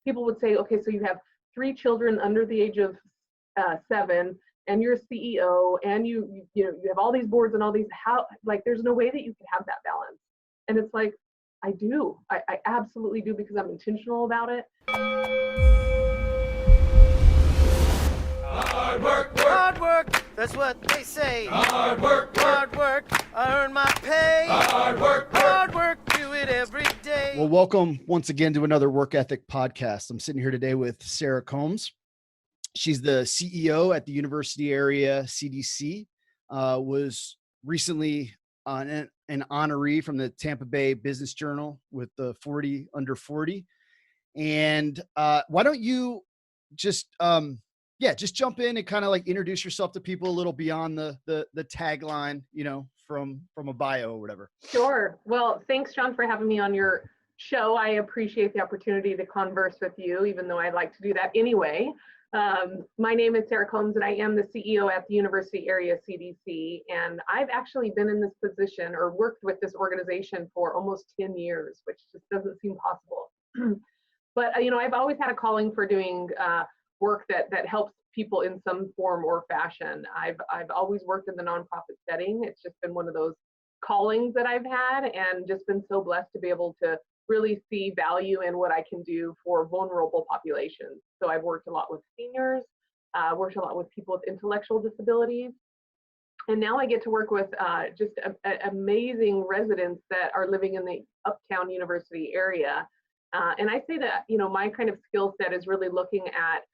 people would say, okay, so you have 3 children under the age of 7, and you're a CEO, and you have all these boards and all these, how, like, there's no way that you could have that balance. And it's like, I do. I absolutely do, because I'm intentional about it. Hard work, hard work, that's what they say. Hard work, I earn my pay. Hard work, do it every day. Well, welcome once again to another Work Ethic podcast. I'm sitting here today with Sarah Combs. She's the CEO at the University Area CDC, was recently an honoree from the Tampa Bay Business Journal with the 40 under 40. And why don't you just jump in and kind of like introduce yourself to people a little beyond the tagline, from a bio or whatever. Sure. Well, thanks, John, for having me on your show. I appreciate the opportunity to converse with you, even though I'd like to do that anyway. My name is Sarah Combs, and I am the CEO at the University Area CDC. And I've actually been in this position or worked with this organization for almost 10 years, which just doesn't seem possible. But, I've always had a calling for doing work that helps people in some form or fashion. I've always worked in the nonprofit setting. It's just been one of those callings that I've had, and just been so blessed to be able to really see value in what I can do for vulnerable populations. So I've worked a lot with seniors, worked a lot with people with intellectual disabilities, and now I get to work with just amazing residents that are living in the Uptown University area. And I say that, my kind of skill set is really looking at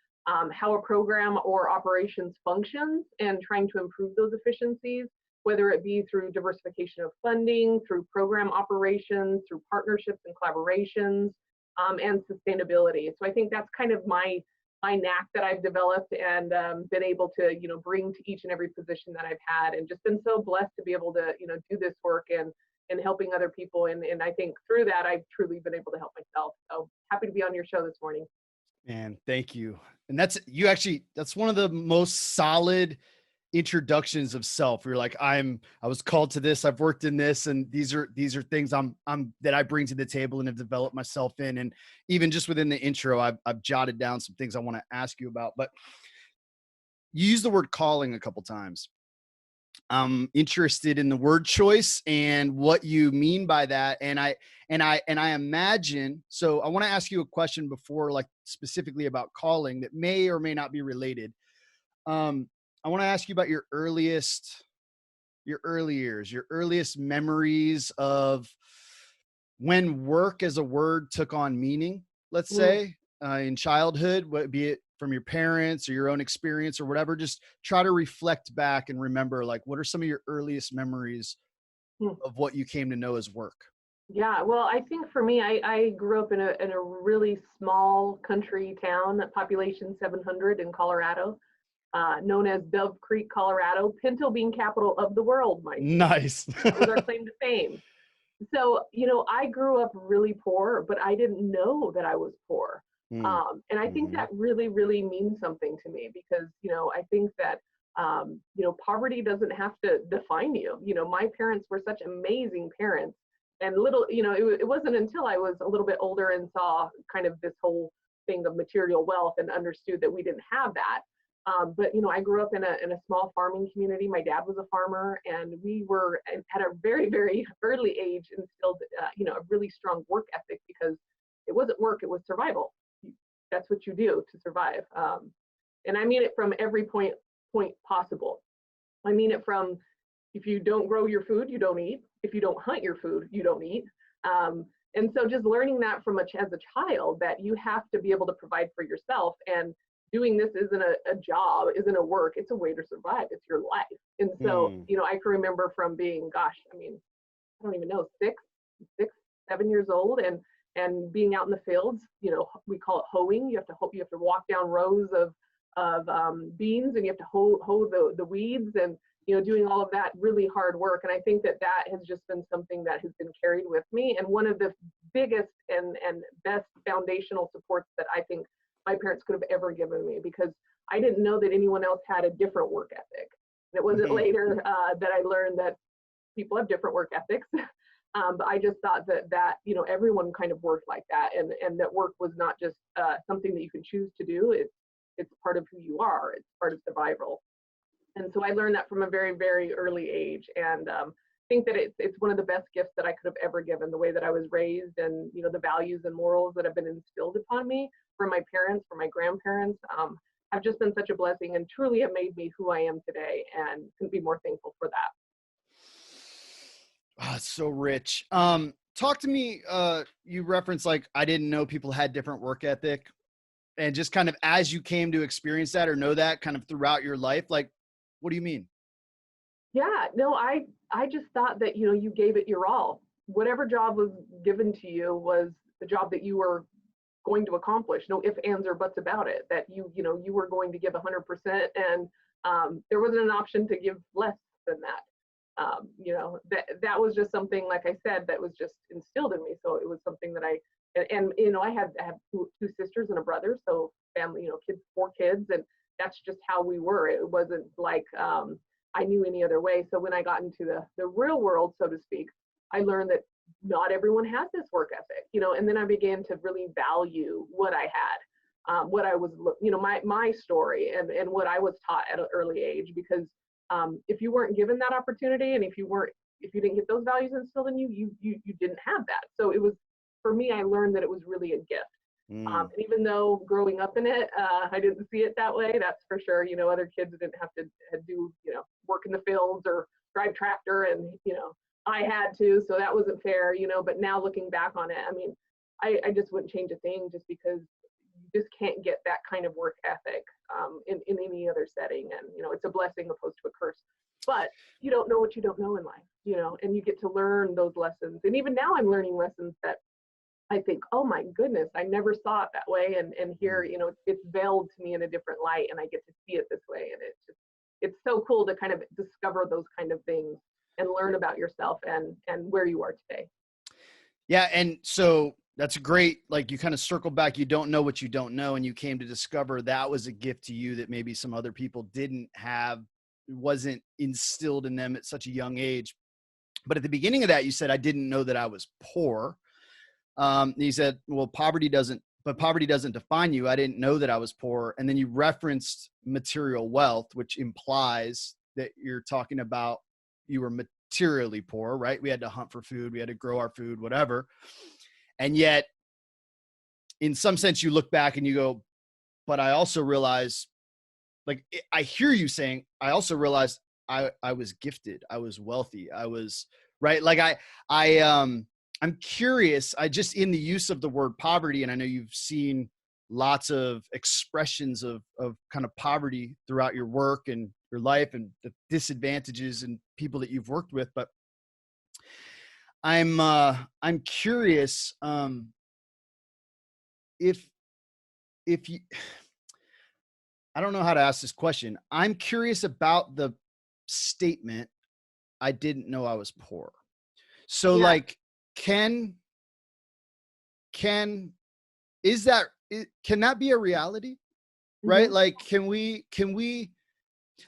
how a program or operations functions and trying to improve those efficiencies, whether it be through diversification of funding, through program operations, through partnerships and collaborations, and sustainability. So I think that's kind of my knack that I've developed and been able to, bring to each and every position that I've had, and just been so blessed to be able to, do this work and helping other people. And I think through that, I've truly been able to help myself. So happy to be on your show this morning. Man, thank you. And that's one of the most solid introductions of self. You're like, I was called to this, I've worked in this, and these are things that I bring to the table and have developed myself in. And even just within the intro, I've jotted down some things I want to ask you about. But you use the word calling a couple times. I'm interested in the word choice and what you mean by that. And I imagine, so I want to ask you a question before, like specifically about calling, that may or may not be related. I want to ask you about your earliest years, your earliest memories of when work as a word took on meaning, let's say, in childhood, be it from your parents or your own experience or whatever. Just try to reflect back and remember, like, what are some of your earliest memories of what you came to know as work? Yeah, well, I think for me, I grew up in a really small country town, population 700 in Colorado, known as Dove Creek, Colorado, pinto bean capital of the world. Nice. That was our claim to fame. So, I grew up really poor, but I didn't know that I was poor. And I think that really, really means something to me, because, I think that, poverty doesn't have to define you. My parents were such amazing parents, and it wasn't until I was a little bit older and saw kind of this whole thing of material wealth and understood that we didn't have that. But, I grew up in a small farming community. My dad was a farmer, and we were at a very, very early age instilled, a really strong work ethic, because it wasn't work, it was survival. That's what you do to survive. And I mean it from every point possible. I mean it from, if you don't grow your food, you don't eat. If you don't hunt your food, you don't eat. And so just learning that as a child, that you have to be able to provide for yourself, and doing this isn't a job, isn't a work, it's a way to survive. It's your life. And so, I can remember from being, I don't even know, 7 years old, and being out in the fields, we call it hoeing. You have to walk down rows of beans, and you have to hoe the weeds, and doing all of that really hard work. And I think that has just been something that has been carried with me, and one of the biggest and best foundational supports that I think my parents could have ever given me, because I didn't know that anyone else had a different work ethic. And it wasn't later that I learned that people have different work ethics. But I just thought that everyone kind of worked like that, and that work was not just something that you can choose to do. It's part of who you are. It's part of survival. And so I learned that from a very, very early age, and think that it's one of the best gifts that I could have ever given. The way that I was raised, and the values and morals that have been instilled upon me from my parents, from my grandparents, have just been such a blessing, and truly have made me who I am today, and couldn't be more thankful for that. Oh, it's so rich. Talk to me. You referenced like, I didn't know people had different work ethic, and just kind of as you came to experience that or know that kind of throughout your life, like, what do you mean? Yeah, no, I just thought that, you gave it your all. Whatever job was given to you was the job that you were going to accomplish. No ifs, ands, or buts about it. That you were going to give 100%, and there wasn't an option to give less than that. That was just something, like I said, that was just instilled in me. So it was something that I have two sisters and a brother, so family, kids, 4 kids, and that's just how we were. It wasn't like I knew any other way. So when I got into the real world, so to speak, I learned that not everyone has this work ethic, and then I began to really value what I had, what I was, my story, and what I was taught at an early age. Because if you weren't given that opportunity, and if you didn't get those values instilled in you, you didn't have that. So it was, for me, I learned that it was really a gift. And even though growing up in it, I didn't see it that way, that's for sure. Other kids didn't have to do, work in the fields or drive tractor, and, I had to, so that wasn't fair, but now looking back on it, I mean, I just wouldn't change a thing, just because you just can't get that kind of work ethic in any other setting. And, it's a blessing opposed to a curse. But you don't know what you don't know in life, and you get to learn those lessons. And even now I'm learning lessons that I think, oh my goodness, I never saw it that way. And here, it's veiled to me in a different light, and I get to see it this way. And it's so cool to kind of discover those kind of things and learn about yourself and where you are today. Yeah. And so that's great. Like, you kind of circle back, you don't know what you don't know. And you came to discover that was a gift to you that maybe some other people didn't have, wasn't instilled in them at such a young age. But at the beginning of that, you said, I didn't know that I was poor. He said, well, poverty doesn't define you. I didn't know that I was poor. And then you referenced material wealth, which implies that you're talking about you were materially poor, right? We had to hunt for food. We had to grow our food, whatever. And yet in some sense you look back and you go, but I also realize, like, I hear you saying, I also realized I was gifted. I was wealthy. I was right. Like I'm curious, in the use of the word poverty, and I know you've seen lots of expressions of kind of poverty throughout your work and your life and the disadvantages and people that you've worked with. But I'm curious if you, I don't know how to ask this question. I'm curious about the statement, I didn't know I was poor. So like, can that be a reality? Right? Like, can we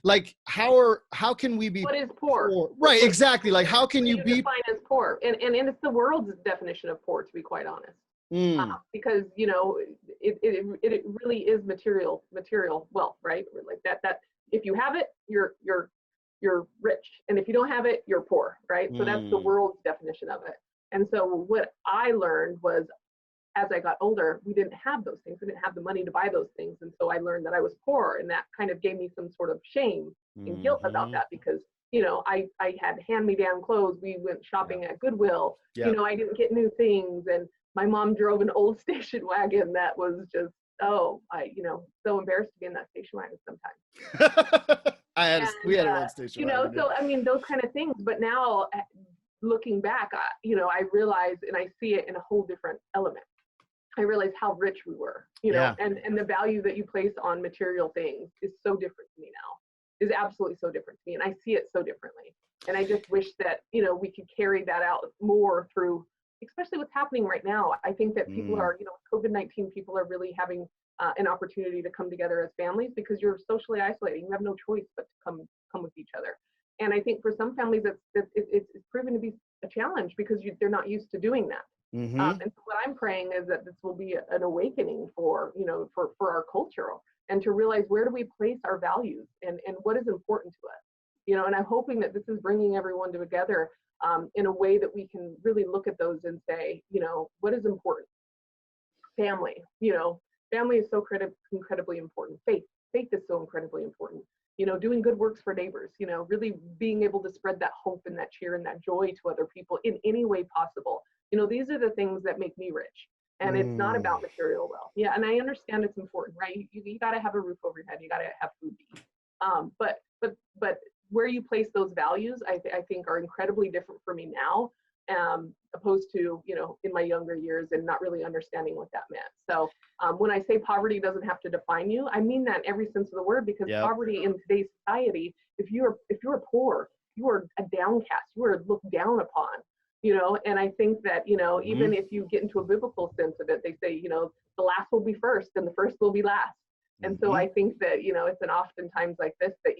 like, how can we be, what is poor? Right. Exactly. Like, how can you be defined as poor? And it's the world's definition of poor, to be quite honest. Because it really is material wealth, right? Like that if you have it, you're rich, and if you don't have it, you're poor, right? So that's the world's definition of it. And so what I learned was, as I got older, we didn't have those things. We didn't have the money to buy those things. And so I learned that I was poor, and that kind of gave me some sort of shame and guilt about that, because, I had hand-me-down clothes. We went shopping at Goodwill. I didn't get new things. And my mom drove an old station wagon that was just, so embarrassed to be in that station wagon sometimes. We had an old station wagon. So, I mean, those kind of things. But now, looking back, I realize, and I see it in a whole different element. I realize how rich we were, and the value that you place on material things is so different to me now, is absolutely so different to me. And I see it so differently. And I just wish that, we could carry that out more through, especially what's happening right now. I think that people are, COVID-19, people are really having an opportunity to come together as families, because you're socially isolating. You have no choice but to come with each other. And I think for some families, it's proven to be a challenge because they're not used to doing that. And so what I'm praying is that this will be an awakening for, for our culture, and to realize, where do we place our values, and what is important to us, and I'm hoping that this is bringing everyone together in a way that we can really look at those and say, what is important? Family, family is so incredibly important. Faith is so incredibly important. Doing good works for neighbors, really being able to spread that hope and that cheer and that joy to other people in any way possible. These are the things that make me rich. And it's not about material wealth. Yeah, and I understand it's important, right? You got to have a roof over your head. You got to have food to eat. But where you place those values, I think are incredibly different for me now, opposed to, in my younger years and not really understanding what that meant. So when I say poverty doesn't have to define you, I mean that in every sense of the word, because poverty in today's society, if you're poor, you are a downcast, you are looked down upon, and I think that, even if you get into a biblical sense of it, they say, the last will be first and the first will be last. And so I think that, it's an oftentimes like this that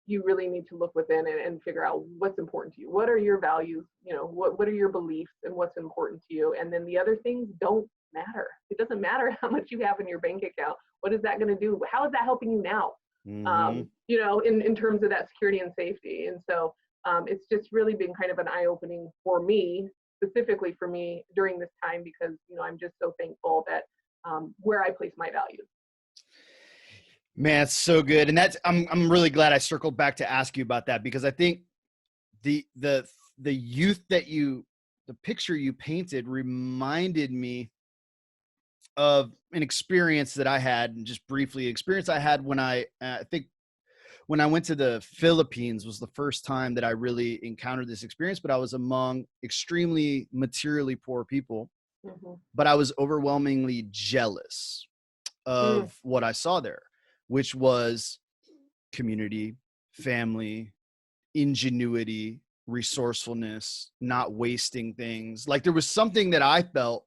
you really need to look within and figure out what's important to you. What are your values? What are your beliefs and what's important to you? And then the other things don't matter. It doesn't matter how much you have in your bank account. What is that going to do? How is that helping you now? In terms of that security and safety. And so it's just really been kind of an eye-opening for me, specifically for me during this time, because, I'm just so thankful that where I place my values. Man, it's so good. And I'm really glad I circled back to ask you about that, because I think the youth the picture you painted reminded me of an experience that I had, and just briefly, experience I had when I think when I went to the Philippines was the first time that I really encountered this experience, but I was among extremely materially poor people, but I was overwhelmingly jealous of what I saw there, which was community, family, ingenuity, resourcefulness, not wasting things. Like there was something that I felt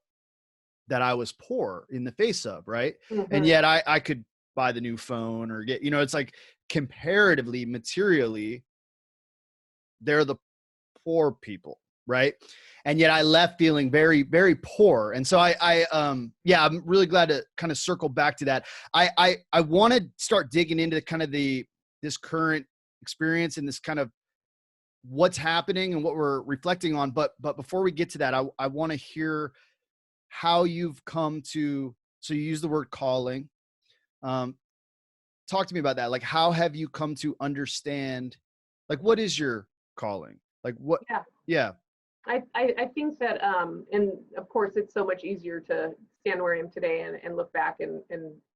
that I was poor in the face of, right? And yet I could buy the new phone or get, it's like comparatively, materially, they're the poor people, right? And yet I left feeling very, very poor. And so I'm really glad to kind of circle back to that. I want to start digging into kind of this current experience and this kind of what's happening and what we're reflecting on. But before we get to that, I want to hear how you've come to, so you use the word calling. Talk to me about that. Like, how have you come to understand, like, what is your calling? Like what? Yeah. I think that, and of course it's so much easier to stand where I am today and look back and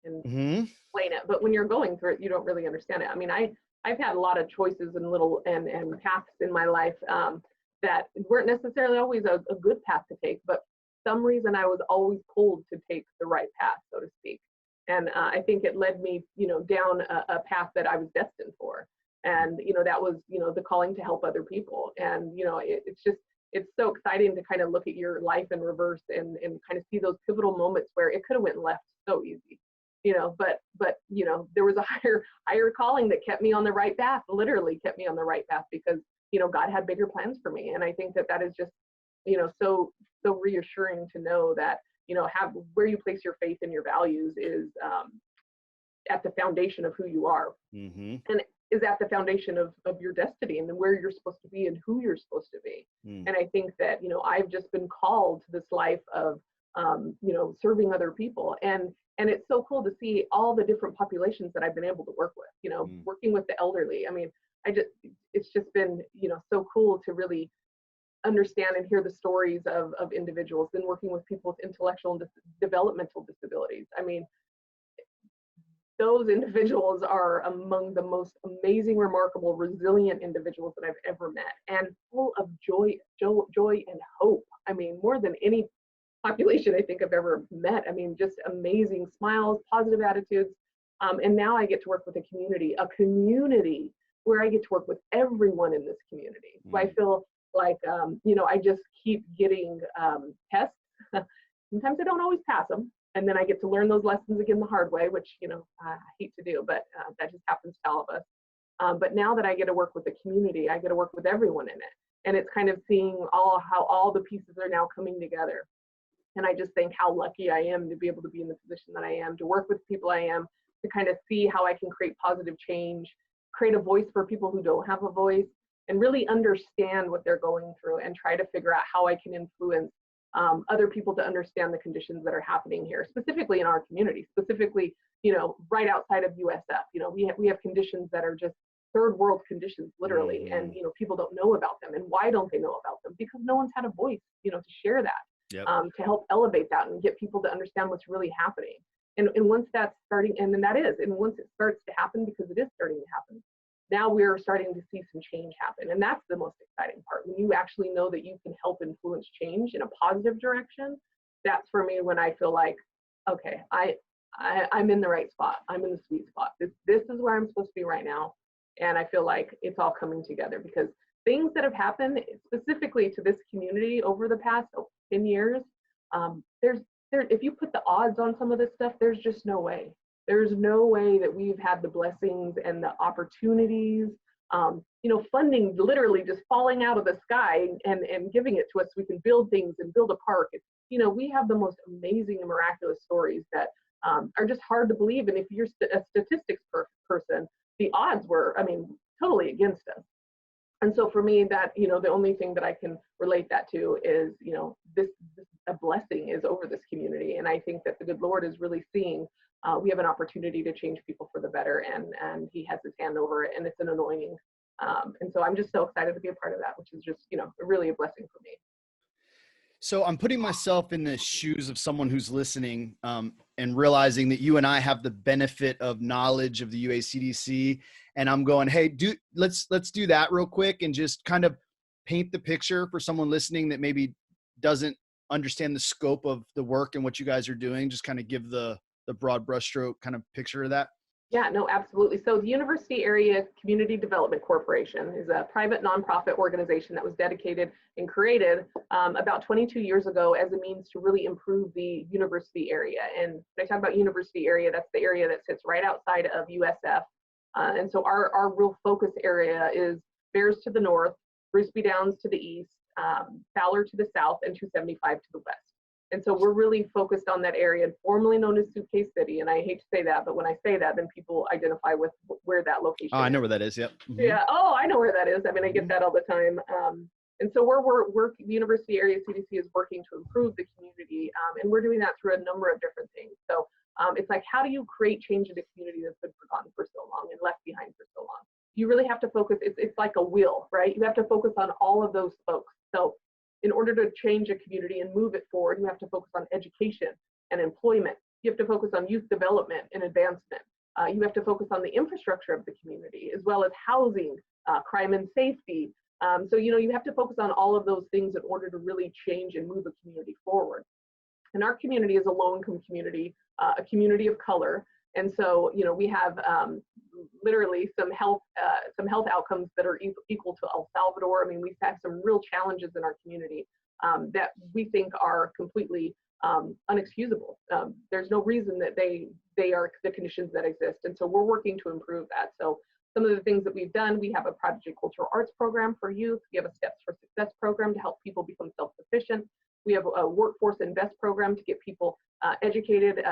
explain it. But when you're going through it, you don't really understand it. I mean, I've had a lot of choices and and paths in my life that weren't necessarily always a good path to take, but for some reason I was always pulled to take the right path, so to speak. And I think it led me, down a path that I was destined for. And, that was, the calling to help other people. And, it's so exciting to kind of look at your life in reverse and kind of see those pivotal moments where it could have went left so easy, but there was a higher calling that kept me on the right path, literally kept me on the right path, because, God had bigger plans for me. And I think that is just, so reassuring to know that, where you place your faith and your values is at the foundation of who you are. And is at the foundation of your destiny and where you're supposed to be and who you're supposed to be. And I think that, I've just been called to this life of, serving other people. And it's so cool to see all the different populations that I've been able to work with, working with the elderly. I mean, it's just been, so cool to really understand and hear the stories of individuals, and working with people with intellectual and developmental disabilities. I mean, those individuals are among the most amazing, remarkable, resilient individuals that I've ever met, and full of joy and hope. I mean, more than any population I think I've ever met. I mean, just amazing smiles, positive attitudes. And now I get to work with a community where I get to work with everyone in this community. So I feel like, I just keep getting tests. Sometimes I don't always pass them. And then I get to learn those lessons again the hard way, which, I hate to do, but that just happens to all of us. But now that I get to work with the community, I get to work with everyone in it. And it's kind of seeing how all the pieces are now coming together. And I just think how lucky I am to be able to be in the position that I am, to work with people I am, to kind of see how I can create positive change, create a voice for people who don't have a voice, and really understand what they're going through and try to figure out how I can influence other people to understand the conditions that are happening here, specifically in our community, specifically, right outside of USF. We have conditions that are just third world conditions, literally, and people don't know about them. And why don't they know about them? Because no one's had a voice, to share that. Yep. To help elevate that and get people to understand what's really happening. And once that's starting, and once it starts to happen, because it is starting to happen, now we're starting to see some change happen. And that's the most exciting part. When you actually know that you can help influence change in a positive direction, that's for me when I feel like, okay, I'm in the right spot. I'm in the sweet spot. This is where I'm supposed to be right now. And I feel like it's all coming together, because things that have happened specifically to this community over the past 10 years, if you put the odds on some of this stuff, there's just no way. There's no way that we've had the blessings and the opportunities, funding literally just falling out of the sky and giving it to us so we can build things and build a park. We have the most amazing and miraculous stories that are just hard to believe. And if you're a statistics person, the odds were, totally against us. And so for me, that, the only thing that I can relate that to is, this a blessing is over this community. And I think that the good Lord is really seeing we have an opportunity to change people for the better, and he has his hand over it, and it's an anointing. And so I'm just so excited to be a part of that, which is just, really a blessing for me. So I'm putting myself in the shoes of someone who's listening, and realizing that you and I have the benefit of knowledge of the UACDC, and I'm going, hey, let's do that real quick and just kind of paint the picture for someone listening that maybe doesn't understand the scope of the work and what you guys are doing. Just kind of give the broad brushstroke kind of picture of that. Yeah, no, absolutely. So the University Area Community Development Corporation is a private nonprofit organization that was dedicated and created about 22 years ago as a means to really improve the university area. And when I talk about university area, that's the area that sits right outside of USF. And so our real focus area is Bears to the north, Brisby Downs to the east, Fowler to the south, and 275 to the west. And so we're really focused on that area, formerly known as Suitcase City. And I hate to say that, but when I say that, then people identify with where that location is. I know where that is. Yep. Mm-hmm. Yeah. Oh, I know where that is. I get that all the time. And so the University Area CDC is working to improve the community. And we're doing that through a number of different things. So it's like, how do you create change in a community that's been forgotten for so long and left behind for so long? You really have to focus. It's like a wheel, right? You have to focus on all of those spokes. So in order to change a community and move it forward, you have to focus on education and employment. You have to focus on youth development and advancement. You have to focus on the infrastructure of the community, as well as housing, crime and safety. So, you have to focus on all of those things in order to really change and move a community forward. And our community is a low-income community, a community of color. And so, we have literally some health outcomes that are equal to El Salvador. We've had some real challenges in our community that we think are completely unexcusable. There's no reason that they are the conditions that exist. And so we're working to improve that. So some of the things that we've done, we have a Prodigy Cultural Arts program for youth. We have a Steps for Success program to help people become self-sufficient. We have a Workforce Invest program to get people educated,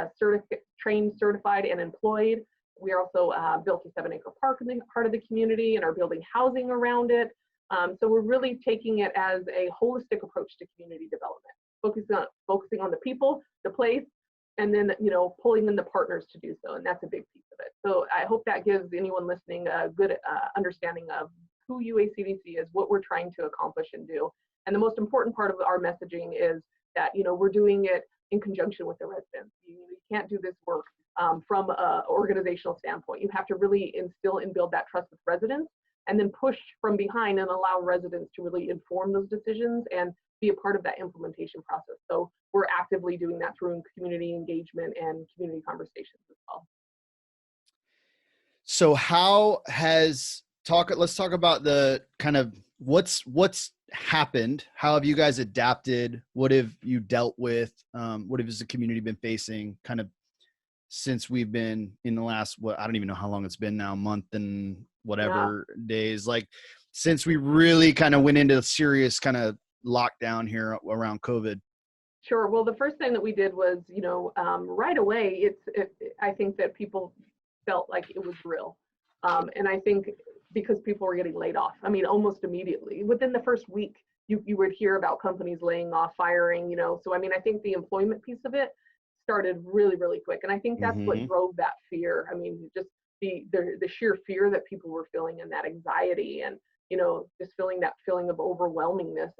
trained, certified, and employed. We also built a 7-acre park in the heart of the community and are building housing around it. So we're really taking it as a holistic approach to community development, focusing on the people, the place, and then pulling in the partners to do so. And that's a big piece of it. So I hope that gives anyone listening a good understanding of who UACDC is, what we're trying to accomplish and do. And the most important part of our messaging is that we're doing it in conjunction with the residents. You can't do this work from an organizational standpoint. You have to really instill and build that trust with residents, and then push from behind and allow residents to really inform those decisions and be a part of that implementation process. So we're actively doing that through community engagement and community conversations as well. So let's talk about the kind of what's happened. How have you guys adapted? What have you dealt with? What has the community been facing kind of since we've been in the last, I don't even know how long it's been now, month and whatever days. Like, since we really kind of went into a serious kind of lockdown here around COVID? Sure. Well, the first thing that we did was, right away, I think that people felt like it was real. And I think because people were getting laid off, I mean, almost immediately within the first week, you would hear about companies laying off, firing, so I mean, I think the employment piece of it started really, really quick. And I think that's what drove that fear. I mean, just the sheer fear that people were feeling and that anxiety and, just feeling that feeling of overwhelmingness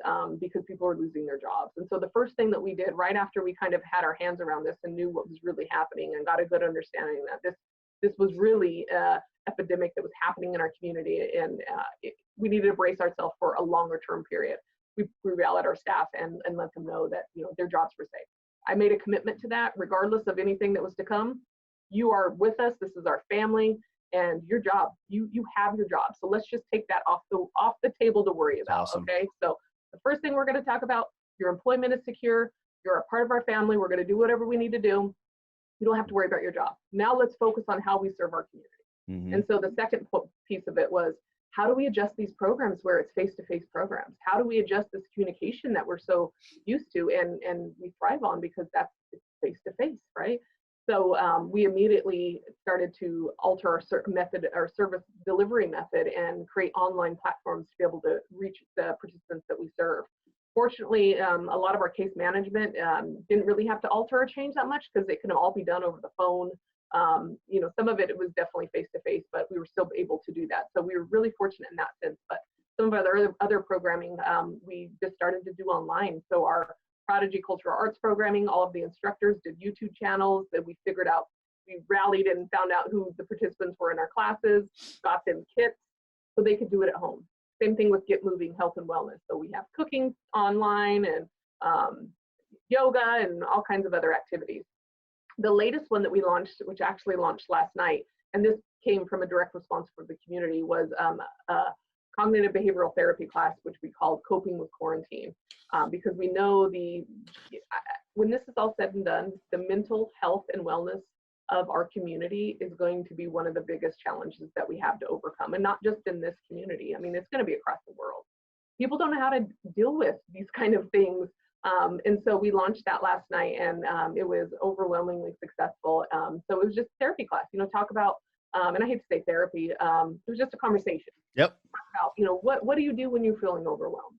because people were losing their jobs. And so the first thing that we did right after we kind of had our hands around this and knew what was really happening and got a good understanding that this was really epidemic that was happening in our community, and we needed to brace ourselves for a longer term period. We rallied our staff and let them know that their jobs were safe. I made a commitment to that, regardless of anything that was to come. You are with us. This is our family, and your job. You have your job. So let's just take that off the table to worry about. Awesome. Okay. So the first thing we're going to talk about: your employment is secure. You're a part of our family. We're going to do whatever we need to do. You don't have to worry about your job. Now let's focus on how we serve our community. And so the second piece of it was, how do we adjust these programs where it's face-to-face programs? How do we adjust this communication that we're so used to and we thrive on, because that's face-to-face, right? So we immediately started to alter our service delivery method and create online platforms to be able to reach the participants that we serve. Fortunately, a lot of our case management didn't really have to alter or change that much, because it can all be done over the phone. Some of it was definitely face-to-face, but we were still able to do that. So we were really fortunate in that sense. But some of our other programming, we just started to do online. So our Prodigy Cultural Arts programming, all of the instructors did YouTube channels that we figured out. We rallied and found out who the participants were in our classes, got them kits so they could do it at home. Same thing with Get Moving Health and Wellness. So we have cooking online and yoga and all kinds of other activities. The latest one that we launched, which actually launched last night, and this came from a direct response from the community, was a cognitive behavioral therapy class, which we called Coping with Quarantine, because we know when this is all said and done, the mental health and wellness of our community is going to be one of the biggest challenges that we have to overcome, and not just in this community. I mean, it's going to be across the world. People don't know how to deal with these kind of things. And so we launched that last night, and it was overwhelmingly successful. So it was just a therapy class, talk about, and I hate to say therapy, it was just a conversation. Yep. About, what do you do when you're feeling overwhelmed?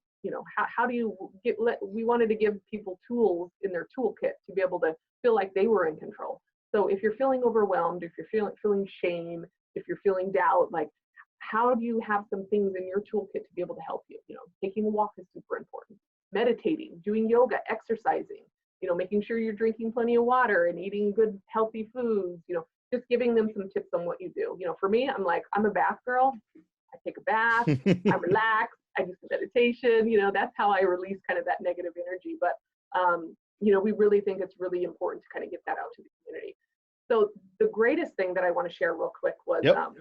How do you we wanted to give people tools in their toolkit to be able to feel like they were in control. So if you're feeling overwhelmed, if you're feeling shame, if you're feeling doubt, like, how do you have some things in your toolkit to be able to help you? Taking a walk is super important. Meditating, doing yoga, exercising, making sure you're drinking plenty of water and eating good, healthy foods, just giving them some tips on what you do. For me, I'm a bath girl. I take a bath, I relax, I do some meditation, that's how I release kind of that negative energy. But, we really think it's really important to kind of get that out to the community. So the greatest thing that I want to share real quick was a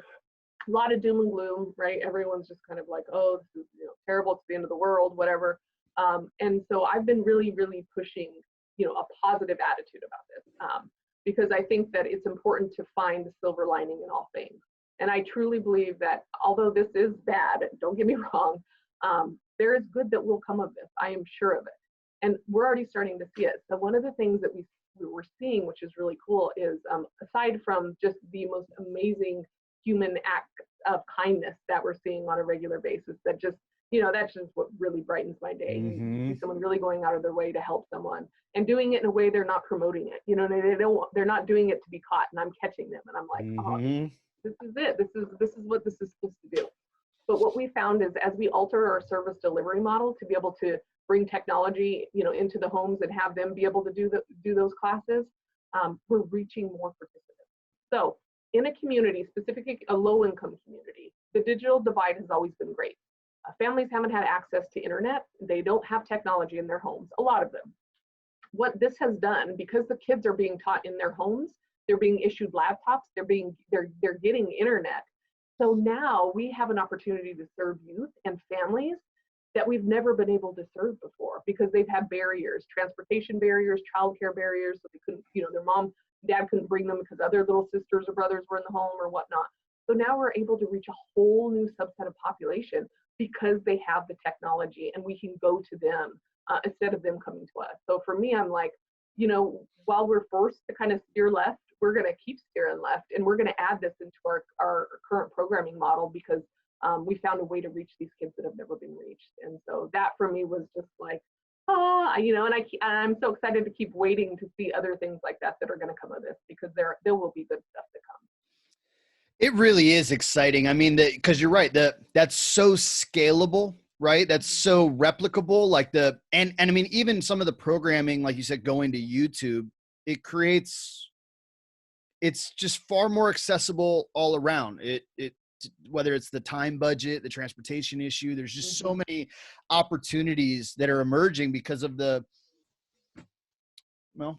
lot of doom and gloom, right? Everyone's just kind of like, oh, this is terrible, it's the end of the world, whatever. And so I've been really, really pushing, a positive attitude about this, because I think that it's important to find the silver lining in all things. And I truly believe that although this is bad, don't get me wrong, there is good that will come of this. I am sure of it. And we're already starting to see it. So one of the things that we're seeing, which is really cool, is aside from just the most amazing human act of kindness that we're seeing on a regular basis, that just, that's just what really brightens my day. You see someone really going out of their way to help someone and doing it in a way they're not promoting it. They're not doing it to be caught, and I'm catching them, and I'm like, oh, this is it. This is what this is supposed to do. But what we found is, as we alter our service delivery model to be able to bring technology, into the homes and have them be able to do those classes, we're reaching more participants. So in a community, specifically a low-income community, the digital divide has always been great. Families haven't had access to internet. They don't have technology in their homes, a lot of them. What this has done, because the kids are being taught in their homes, they're being issued laptops, they're getting internet. So now we have an opportunity to serve youth and families that we've never been able to serve before, because they've had barriers, transportation barriers, childcare barriers, so they couldn't, their mom, dad couldn't bring them because other little sisters or brothers were in the home or whatnot. So now we're able to reach a whole new subset of population because they have the technology and we can go to them instead of them coming to us. So for me, I'm like, while we're forced to kind of steer left, we're going to keep steering left, and we're going to add this into our current programming model because we found a way to reach these kids that have never been reached. And so that for me was just like, and I'm so excited to keep waiting to see other things like that are going to come of this, because there will be good stuff to come. It really is exciting. I mean, because you're right, that's so scalable, right? That's so replicable. Like and I mean, even some of the programming, like you said, going to YouTube, it's just far more accessible all around. Whether it's the time budget, the transportation issue, there's just so many opportunities that are emerging because of the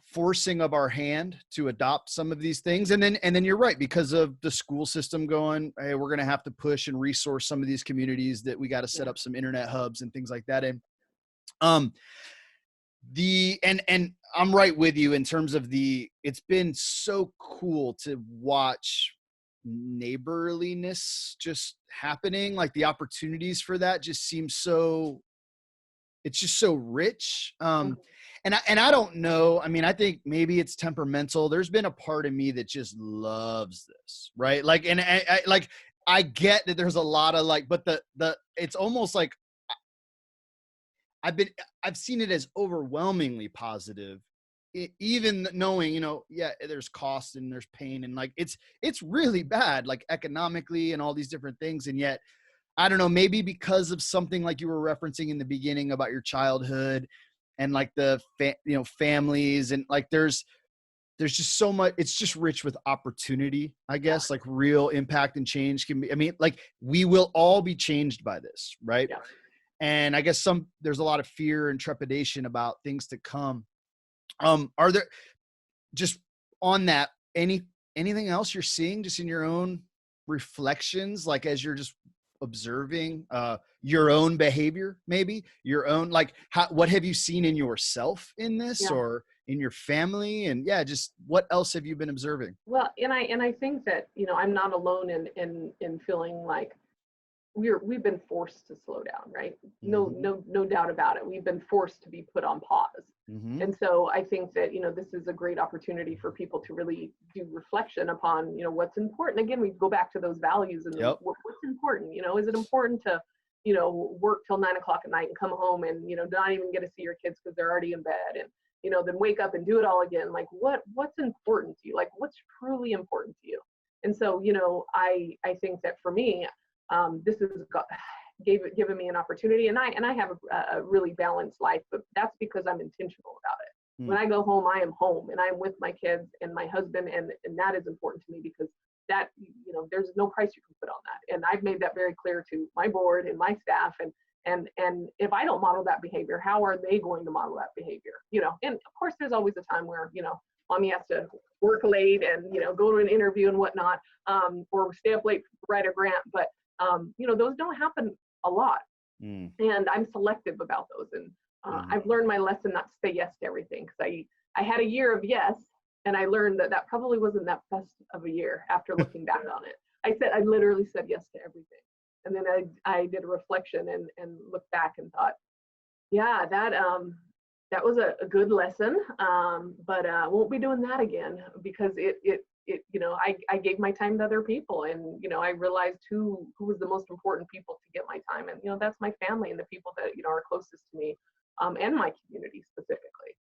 forcing of our hand to adopt some of these things. And then you're right, because of the school system going, hey, we're going to have to push and resource some of these communities, that we got to set up some internet hubs and things like that. And and I'm right with you in terms of it's been so cool to watch neighborliness just happening. Like the opportunities for that just seem it's just so rich. And I don't know. I mean, I think maybe it's temperamental. There's been a part of me that just loves this, right? Like, and I get that there's a lot of but it's almost like I've seen it as overwhelmingly positive, even knowing, there's cost and there's pain, and it's really bad, like economically and all these different things. And yet, I don't know, maybe because of something like you were referencing in the beginning about your childhood and like the families, and like there's just so much, it's just rich with opportunity, I guess, like real impact and change can be, I mean, like we will all be changed by this, right? Yeah. And I guess there's a lot of fear and trepidation about things to come. Are there, just on that, anything else you're seeing just in your own reflections, like as you're just observing your own behavior, maybe your own, like what have you seen in yourself in this, or in your family? And just what else have you been observing? Well, and I think that, I'm not alone in feeling like we've been forced to slow down, right? No doubt about it. We've been forced to be put on pause. And so I think that, this is a great opportunity for people to really do reflection upon, what's important. Again, we go back to those values and what's important. Is it important to, work till 9 o'clock at night and come home and, not even get to see your kids because they're already in bed, and, then wake up and do it all again? Like what's important to you? Like what's truly important to you? And so, I think that for me, this has given me an opportunity, and I have a really balanced life, but that's because I'm intentional about it. When I go home, I am home, and I'm with my kids and my husband, and that is important to me, because that, there's no price you can put on that. And I've made that very clear to my board and my staff, and if I don't model that behavior, how are they going to model that behavior? And of course there's always a time where, mommy has to work late and, go to an interview and whatnot, or stay up late to write a grant, but those don't happen a lot. And I'm selective about those. And I've learned my lesson not to say yes to everything, because I had a year of yes, and I learned that probably wasn't that best of a year after looking back on it. I literally said yes to everything. And then I did a reflection and looked back and thought, that was a good lesson, but won't be doing that again, because I gave my time to other people, and I realized who was the most important people to get my time, and that's my family and the people that are closest to me, and my community specifically.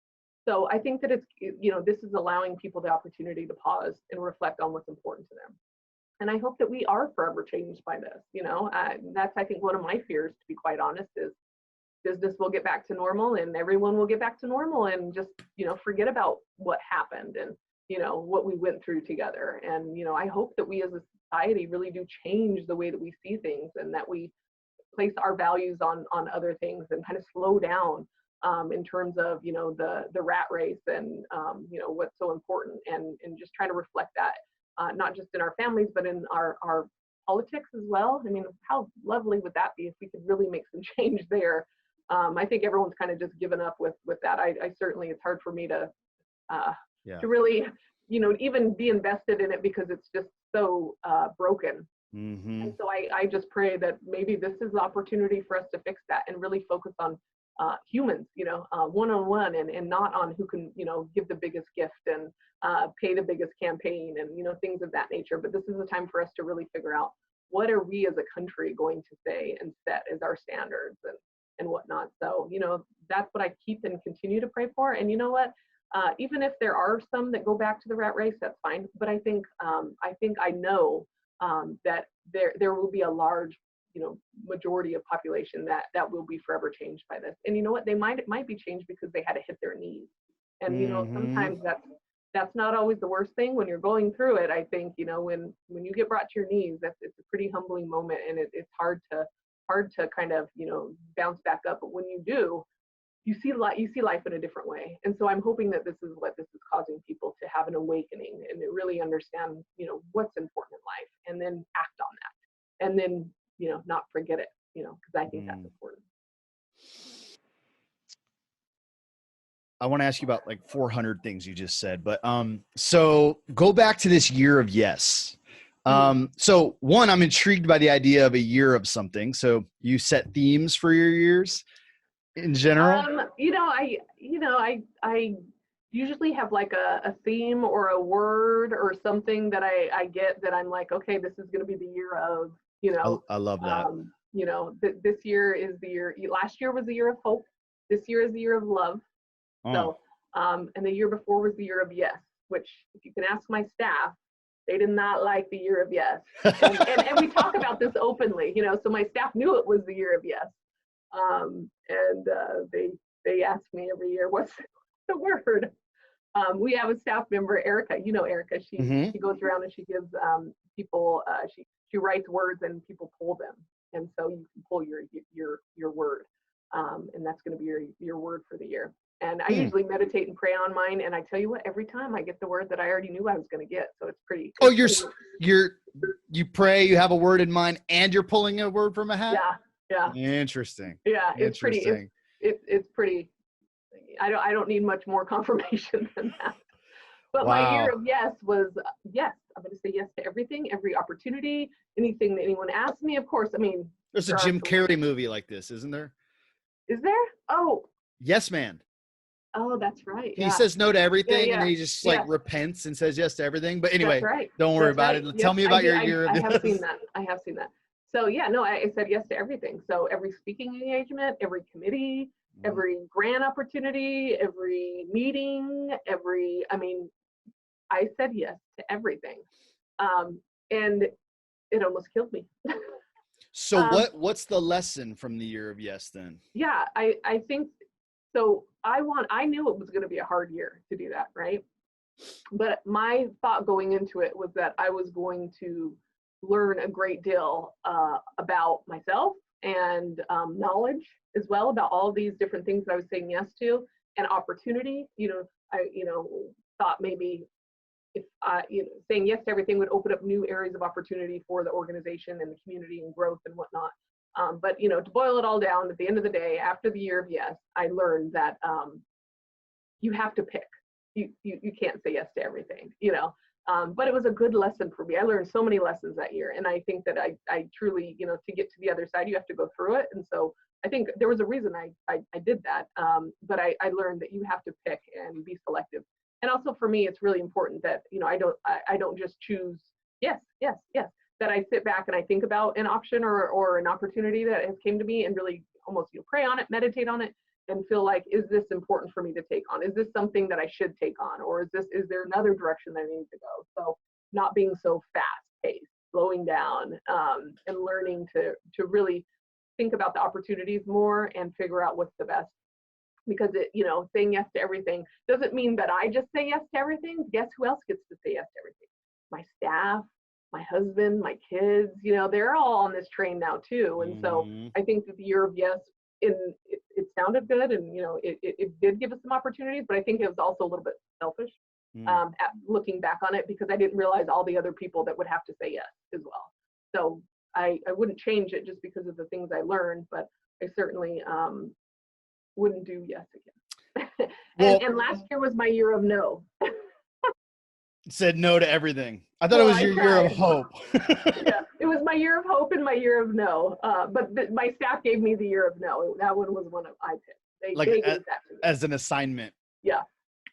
So I think that it's this is allowing people the opportunity to pause and reflect on what's important to them, and I hope that we are forever changed by this. That's, I think, one of my fears, to be quite honest, is business will get back to normal and everyone will get back to normal and just forget about what happened and what we went through together. And I hope that we as a society really do change the way that we see things, and that we place our values on other things, and kind of slow down in terms of the rat race and what's so important, and just try to reflect that not just in our families but in our politics as well. I mean, how lovely would that be if we could really make some change there? I think everyone's kind of just given up with that. I certainly, it's hard for me to really, even be invested in it, because it's just so broken. And so I just pray that maybe this is the opportunity for us to fix that and really focus on humans, one-on-one, and not on who can, give the biggest gift and pay the biggest campaign and, things of that nature. But this is the time for us to really figure out, what are we as a country going to say and set as our standards and whatnot. So, that's what I keep and continue to pray for. And you know what? Even if there are some that go back to the rat race, that's fine. But I think I know that there will be a large, majority of population that will be forever changed by this. And you know what? It might be changed because they had to hit their knees. And sometimes that's not always the worst thing when you're going through it. I think when you get brought to your knees, it's a pretty humbling moment, and it's hard to kind of bounce back up. But when you do, you see life in a different way. And so I'm hoping that this is what this is causing people to have an awakening and to really understand what's important in life, and then act on that, and then not forget it, because I think that's important. I want to ask you about like 400 things you just said, but so go back to this year of yes. So one, I'm intrigued by the idea of a year of something. So you set themes for your years in general? I usually have like a theme or a word or something that I get that I'm like, okay, this is going to be the year of, I love that. This year is the year. Last year was the year of hope. This year is the year of love. So, and the year before was the year of yes, which if you can ask my staff, they did not like the year of yes. And we talk about this openly, so my staff knew it was the year of yes. And they ask me every year, what's the word? We have a staff member, Erica. Erica. She goes around and she gives people. She writes words and people pull them, and so you can pull your word, and that's going to be your word for the year. And I usually meditate and pray on mine, and I tell you what, every time I get the word that I already knew I was going to get. So it's pretty. You pray, you have a word in mind, and you're pulling a word from a hat. Yeah. Interesting. Yeah, it's pretty. It's pretty. I don't need much more confirmation than that. But my year of yes was yes. I'm going to say yes to everything, every opportunity, anything that anyone asks me. Of course, I mean. There's a Jim Carrey movie like this, isn't there? Is there? Oh. Yes, man. Oh, that's right. He says no to everything, and he just repents and says yes to everything. But anyway, don't worry about it. Tell me about your year of yes. I have seen that. So I said yes to everything. So every speaking engagement, every committee, every grant opportunity, every meeting, I said yes to everything. And it almost killed me. So what's the lesson from the year of yes then? Yeah, I think so. I knew it was going to be a hard year to do that, right? But my thought going into it was that I was going to learn a great deal about myself and knowledge as well about all these different things that I was saying yes to, and opportunity. I thought maybe if saying yes to everything would open up new areas of opportunity for the organization and the community and growth and whatnot. But to boil it all down, at the end of the day, after the year of yes, I learned that you have to pick. You can't say yes to everything, but it was a good lesson for me. I learned so many lessons that year. And I think that I truly, to get to the other side, you have to go through it. And so I think there was a reason I did that. But I learned that you have to pick and be selective. And also for me, it's really important that, I don't just choose yes, that I sit back and I think about an option or an opportunity that has came to me and really almost, pray on it, meditate on it, and feel like, is this important for me to take on? Is this something that I should take on? Or is there another direction that I need to go? So not being so fast paced, slowing down, and learning to really think about the opportunities more and figure out what's the best. Because saying yes to everything doesn't mean that I just say yes to everything. Guess who else gets to say yes to everything? My staff, my husband, my kids, they're all on this train now too. And so I think that the year of yes, it sounded good, and it did give us some opportunities, but I think it was also a little bit selfish at looking back on it, because I didn't realize all the other people that would have to say yes as well. So I wouldn't change it just because of the things I learned, but I certainly wouldn't do yes again. And last year was my year of no. Said no to everything. I thought it Well, was I your year of tried. hope. Yeah, it was my year of hope and my year of no. But my staff gave me the year of no. That one was one of I picked. Like They gave that to me. as an assignment. Yeah.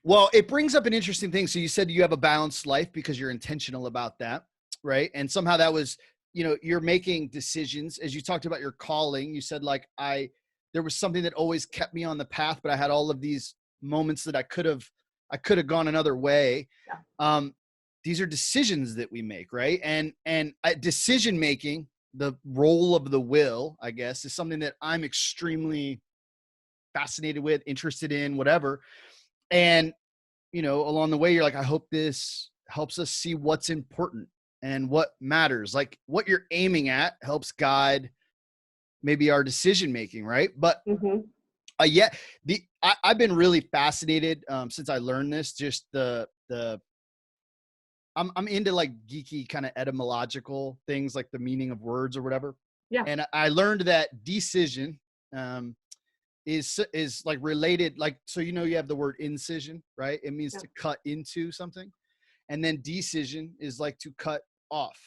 Well, it brings up an interesting thing. So you said you have a balanced life because you're intentional about that, right? And somehow that was, you're making decisions. As you talked about your calling, you said like there was something that always kept me on the path, but I had all of these moments that I could have gone another way. Yeah. These are decisions that we make, right? And decision making, the role of the will, I guess, is something that I'm extremely fascinated with, interested in, whatever. And, along the way, you're like, I hope this helps us see what's important and what matters. Like what you're aiming at helps guide maybe our decision making, right? But I've been really fascinated since I learned this. Just I'm into like geeky kind of etymological things, like the meaning of words or whatever. Yeah. And I learned that decision is like related, like, so you have the word incision, right? It means to cut into something. And then decision is like to cut off,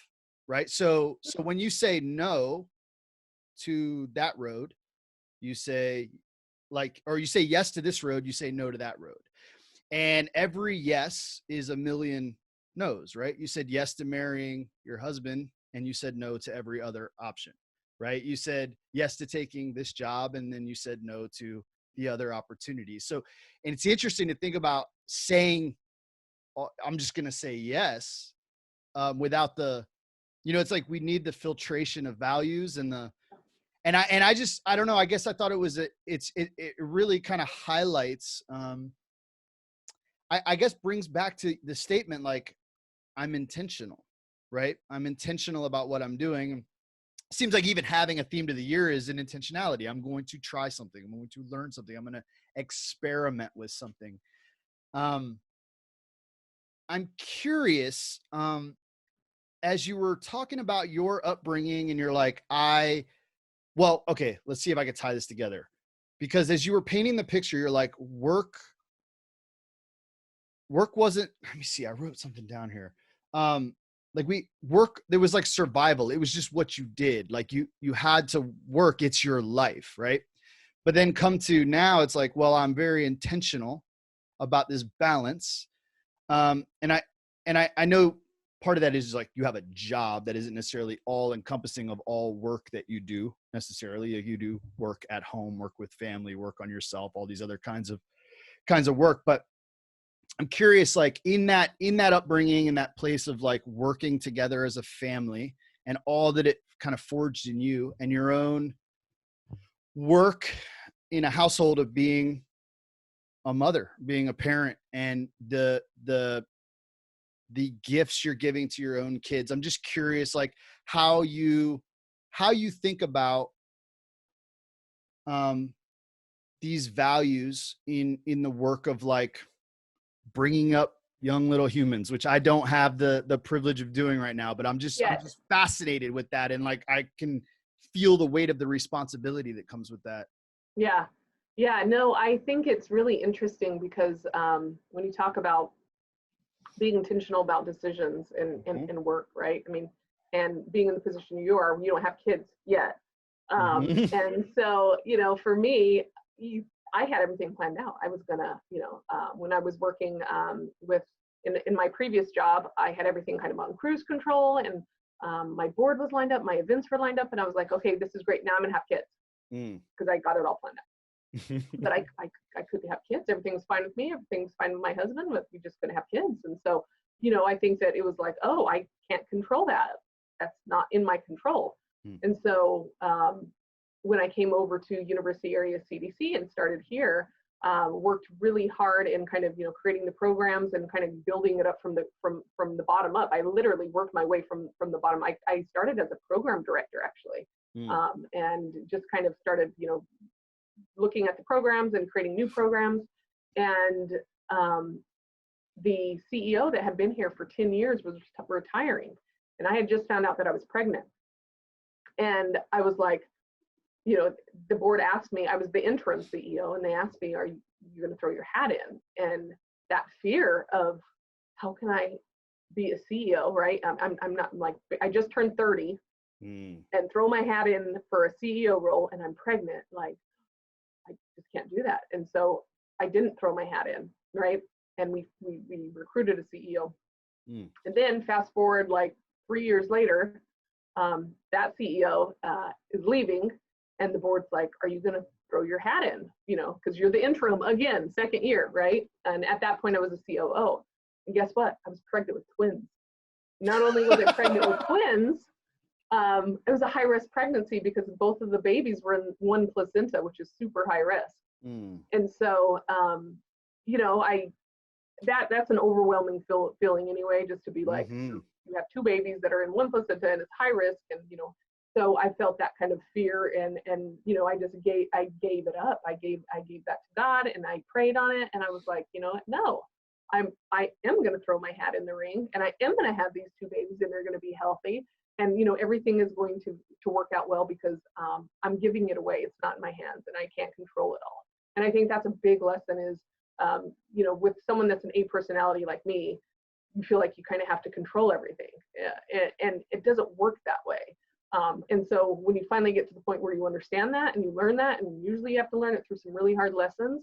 right? So when you say no to that road, you say or you say yes to this road, you say no to that road. And every yes is a million no's, right? You said yes to marrying your husband and you said no to every other option, right? You said yes to taking this job and then you said no to the other opportunities. So, and it's interesting to think about saying, I'm just going to say yes, without it's like we need the filtration of values and I don't know, I guess I thought it really kind of highlights, I guess brings back to the statement, like, I'm intentional, right? I'm intentional about what I'm doing. It seems like even having a theme to the year is an intentionality. I'm going to try something. I'm going to learn something. I'm going to experiment with something. I'm curious, as you were talking about your upbringing and you're like, well, okay, let's see if I can tie this together. Because as you were painting the picture, you're like, work wasn't, let me see, I wrote something down here. Like there was like survival. It was just what you did. Like you had to work. It's your life. Right. But then come to now, it's like, well, I'm very intentional about this balance. And I know part of that is like you have a job that isn't necessarily all encompassing of all work that you do necessarily. You do work at home, work with family, work on yourself, all these other kinds of work. But I'm curious, like in that upbringing, in that place of like working together as a family and all that it kind of forged in you and your own work in a household of being a mother, being a parent, and the gifts you're giving to your own kids. I'm just curious, like how you think about these values in the work of like bringing up young little humans, which I don't have the privilege of doing right now, but I'm just fascinated with that. And like, I can feel the weight of the responsibility that comes with that. Yeah. Yeah. No, I think it's really interesting because when you talk about being intentional about decisions and work, right? I mean, and being in the position you don't have kids yet. And so, for me, I had everything planned out. I was gonna, when I was working in my previous job, I had everything kind of on cruise control, and my board was lined up, my events were lined up, and I was like, okay, this is great. Now I'm gonna have kids because I got it all planned out. But I couldn't have kids. Everything's fine with me. Everything's fine with my husband. But we're just gonna have kids. And so, I think that it was like, oh, I can't control that. That's not in my control. And so when I came over to University Area CDC and started here, worked really hard in kind of creating the programs and kind of building it up from the bottom up. I literally worked my way from the bottom. I started as a program director actually, and just kind of started looking at the programs and creating new programs. And the CEO that had been here for 10 years was retiring, and I had just found out that I was pregnant. And I was like, the board asked me, I was the interim CEO, and they asked me, are you going to throw your hat in? And that fear of how can I be a CEO, right? I'm not like, I just turned 30 and throw my hat in for a CEO role and I'm pregnant. Like, I just can't do that. And so I didn't throw my hat in, right? And we recruited a CEO. And then fast forward like 3 years later, that CEO is leaving, and the board's like, "Are you going to throw your hat in? You know, because you're the interim again, second year, right?" And at that point, I was a COO. And guess what? I was pregnant with twins. Not only was I pregnant with twins, it was a high risk pregnancy because both of the babies were in one placenta, which is super high risk. And so, you know, that's an overwhelming feeling anyway, just to be like, you have two babies that are in one placenta and it's high risk. And, you know, so I felt that kind of fear and, you know, I gave it up. I gave that to God and I prayed on it. And I was like, you know what? No, I am going to throw my hat in the ring and I am going to have these two babies and they're going to be healthy. And, you know, everything is going to work out well because I'm giving it away. It's not in my hands and I can't control it all. And I think that's a big lesson is, you know, with someone that's an A personality like me, you feel like you kind of have to control everything. And it doesn't work that way. And so when you finally get to the point where you understand that and you learn that, and usually you have to learn it through some really hard lessons,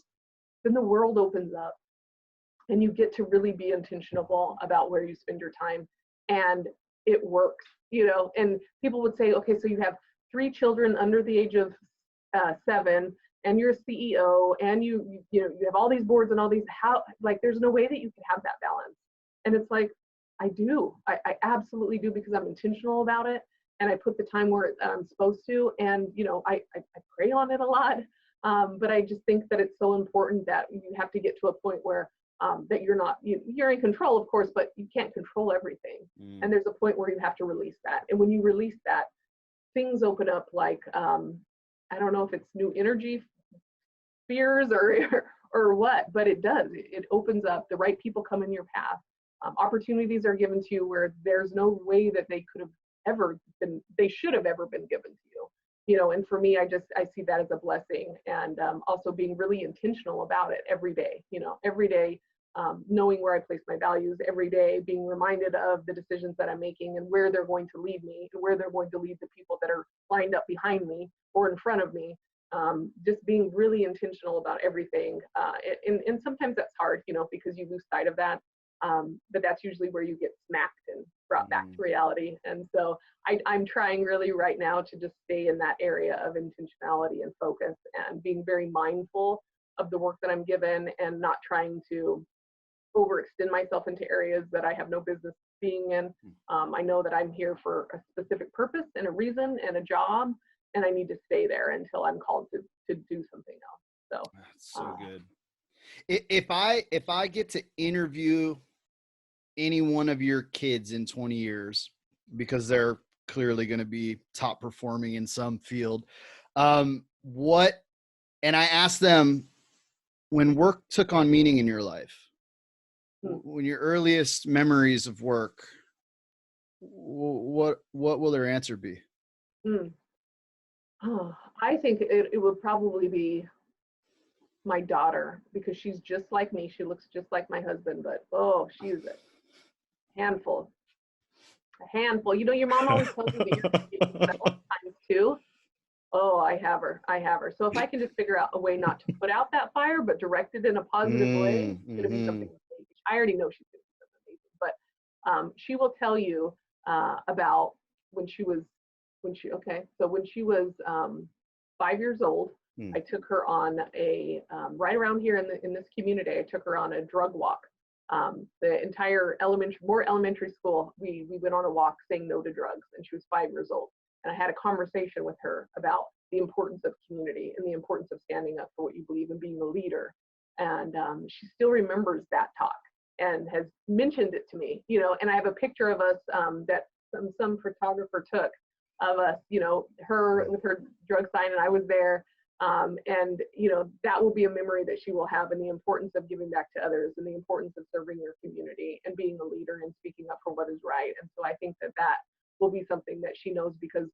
then the world opens up and you get to really be intentional about where you spend your time. And it works, you know, and people would say, okay, so you have 3 children under the age of 7 and you're a CEO and you have all these boards and all these, how, like, there's no way that you can have that balance. And it's like, I do, I absolutely do, because I'm intentional about it. And I put the time where I'm supposed to. And, you know, I pray on it a lot. But I just think that it's so important that you have to get to a point where that you're in control, of course, but you can't control everything. And there's a point where you have to release that. And when you release that, things open up like, I don't know if it's new energy spheres or what, but it does. It opens up, the right people come in your path. Opportunities are given to you where there's no way that they should have ever been given to you. You know, and for me, I see that as a blessing, and also being really intentional about it every day, you know, every day, knowing where I place my values every day, being reminded of the decisions that I'm making and where they're going to lead me and where they're going to lead the people that are lined up behind me or in front of me. Just being really intentional about everything. And sometimes that's hard, you know, because you lose sight of that. But that's usually where you get smacked and brought back to reality. And so I'm trying really right now to just stay in that area of intentionality and focus and being very mindful of the work that I'm given and not trying to overextend myself into areas that I have no business being in. I know that I'm here for a specific purpose and a reason and a job, and I need to stay there until I'm called to do something else. So that's so good. If I get to interview any one of your kids in 20 years, because they're clearly going to be top performing in some field, and I asked them, when work took on meaning in your life, when your earliest memories of work, what will their answer be? Oh, I think it would probably be my daughter, because she's just like me. She looks just like my husband, but she's a handful. You know, your mom always tells you that you're going to get several times too. Oh, I have her. So if I can just figure out a way not to put out that fire, but direct it in a positive way, it's going to be something amazing. I already know she's going to be something amazing, but she will tell you about when she was 5 years old. I took her on a right around here in this community. I took her on a drug walk. The entire elementary school, we went on a walk saying no to drugs, and she was 5 years old. And I had a conversation with her about the importance of community and the importance of standing up for what you believe and being a leader. And she still remembers that talk and has mentioned it to me, you know, and I have a picture of us that some photographer took of us, you know, her with her drug sign, and I was there. And, you know, that will be a memory that she will have, and the importance of giving back to others and the importance of serving your community and being a leader and speaking up for what is right. And so I think that will be something that she knows, because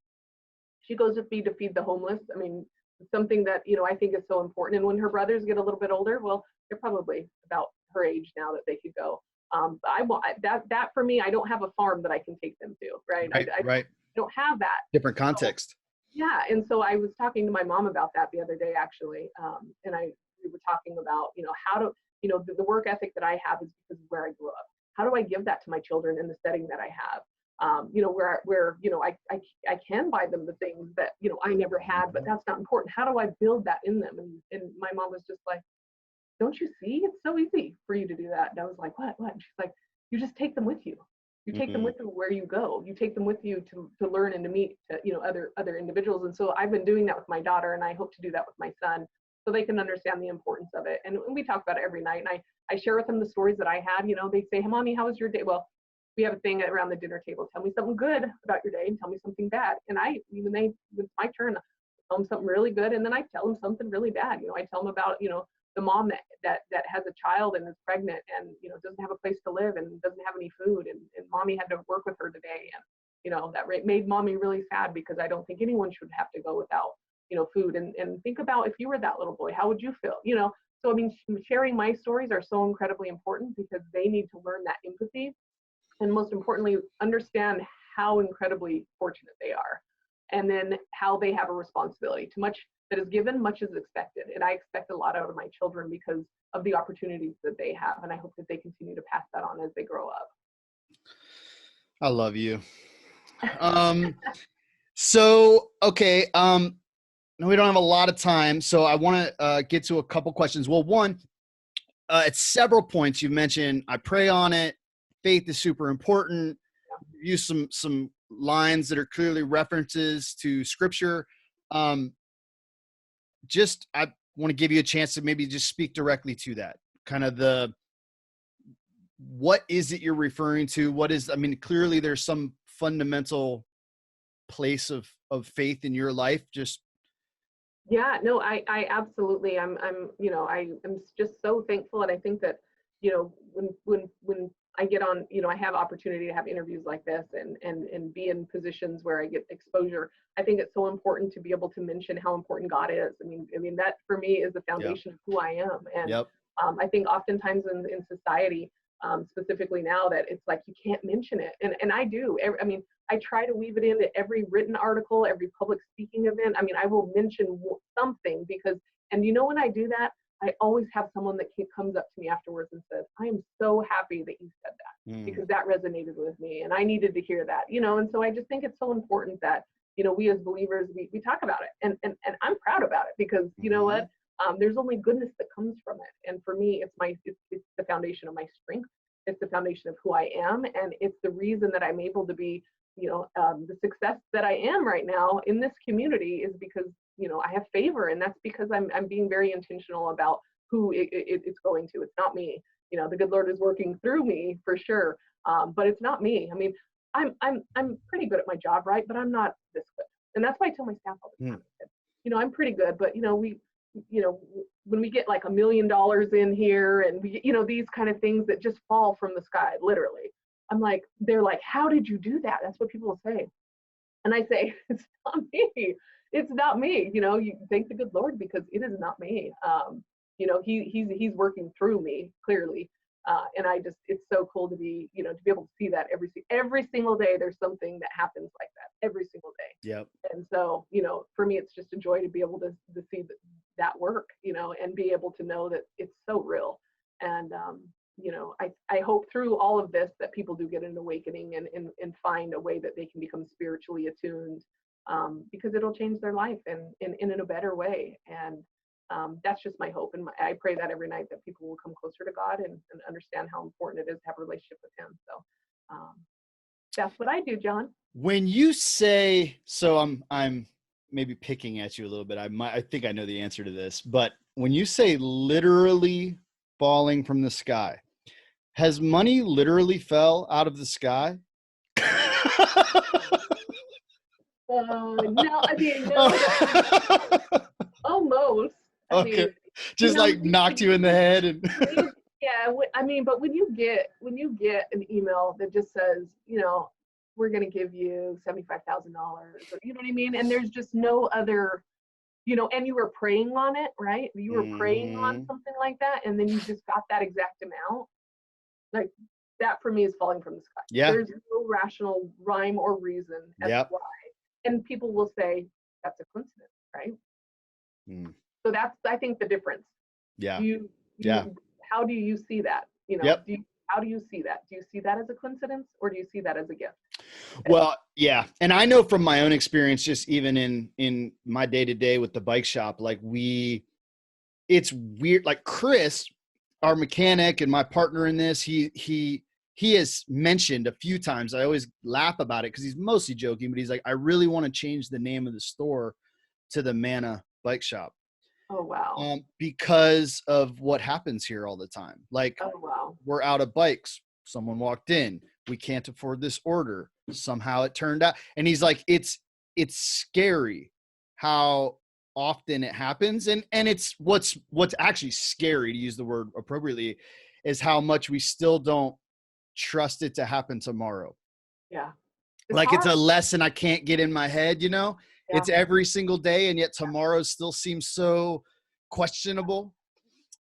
she goes with me to feed the homeless. I mean, it's something that, you know, I think is so important. And when her brothers get a little bit older, well, they're probably about her age now that they could go. I want that for me. I don't have a farm that I can take them to, right? I don't have that. Different context. So, yeah, and so I was talking to my mom about that the other day, actually, and we were talking about, how to, the work ethic that I have is because of where I grew up. How do I give that to my children in the setting that I have? Where I can buy them the things that I never had, but that's not important. How do I build that in them? And my mom was just like, don't you see? It's so easy for you to do that. And I was like, what? And she's like, you just take them with you. You take them with you where you go. You take them with you to learn and to meet, other individuals. And so I've been doing that with my daughter, and I hope to do that with my son, so they can understand the importance of it. And we talk about it every night. And I share with them the stories that I had. They say, hey, Mommy, how was your day? Well, we have a thing around the dinner table. Tell me something good about your day and tell me something bad. And when it's my turn, I tell them something really good, and then I tell them something really bad. I tell them about, the mom that has a child and is pregnant and doesn't have a place to live and doesn't have any food, and mommy had to work with her today, and that made mommy really sad, because I don't think anyone should have to go without food. And think about, if you were that little boy, how would you feel? So I mean, sharing my stories are so incredibly important, because they need to learn that empathy, and most importantly, understand how incredibly fortunate they are, and then how they have a responsibility. Too much that is given, much is expected. And I expect a lot out of my children because of the opportunities that they have. And I hope that they continue to pass that on as they grow up. I love you. So, okay. We don't have a lot of time, so I want to get to a couple questions. Well, one, at several points you've mentioned, I pray on it. Faith is super important. Use some lines that are clearly references to scripture. I want to give you a chance to maybe just speak directly to that. Kind of what is it you're referring to? Clearly there's some fundamental place of faith in your life. Yeah, no, I absolutely, I'm just so thankful. And I think that, when I get on, I have opportunity to have interviews like this and be in positions where I get exposure. I think it's so important to be able to mention how important God is. I mean that for me is the foundation of who I am. And I think oftentimes in society, specifically now, that it's like you can't mention it, and I do. I try to weave it into every written article, every public speaking event. I will mention something, because, and when I do that, I always have someone that comes up to me afterwards and says, I am so happy that you said that, because that resonated with me and I needed to hear that, and so I just think it's so important that, we as believers, we talk about it, and I'm proud about it, because you know what, there's only goodness that comes from it. And for me, it's the foundation of my strength. It's the foundation of who I am. And it's the reason that I'm able to be, the success that I am right now in this community, is because, I have favor. And that's because I'm being very intentional about who it's going to. It's not me. The good Lord is working through me for sure. But it's not me. I'm pretty good at my job, right? But I'm not this good. And that's why I tell my staff all the time, I'm pretty good, but when we get like $1 million in here, and we, these kind of things that just fall from the sky, literally, they're like, how did you do that? That's what people will say. And I say, it's not me. It's not me. You thank the good Lord, because it is not me. He's working through me, clearly. And it's so cool to be able to see that every single day. There's something that happens like that every single day. Yep. And so, for me, it's just a joy to be able to see that work, and be able to know that it's so real. And, I hope through all of this that people do get an awakening and find a way that they can become spiritually attuned, because it'll change their life and in a better way. And that's just my hope. And I pray that every night, that people will come closer to God and understand how important it is to have a relationship with him. So that's what I do, John. When you say, so I'm maybe picking at you a little bit. I think I know the answer to this, but when you say literally falling from the sky, has money literally fell out of the sky? No, no. Almost. Okay. Just knocked you in the head and yeah. But when you get an email that just says, we're going to give you $75,000, or you know what I mean? And there's just no other, and you were praying on it, right? You were praying on something like that, and then you just got that exact amount. Like, that for me is falling from the sky. Yeah. There's no rational rhyme or reason as to why. And people will say, that's a coincidence, right? So that's, I think, the difference. Yeah. How do you see that? How do you see that? Do you see that as a coincidence, or do you see that as a gift? Well, yeah. And I know from my own experience, just even in my day-to-day with the bike shop, like it's weird. Like Chris, our mechanic and my partner in this, he has mentioned a few times, I always laugh about it because he's mostly joking, but he's like, I really want to change the name of the store to the Mana Bike Shop. Oh, wow. Because of what happens here all the time. Like, oh, wow. We're out of bikes. Someone walked in. We can't afford this order. Somehow it turned out. And he's like, it's scary how often it happens. And it's what's actually scary, to use the word appropriately, is how much we still don't trust it to happen tomorrow. Yeah. It's a lesson I can't get in my head, Yeah. It's every single day, and yet tomorrow still seems so questionable.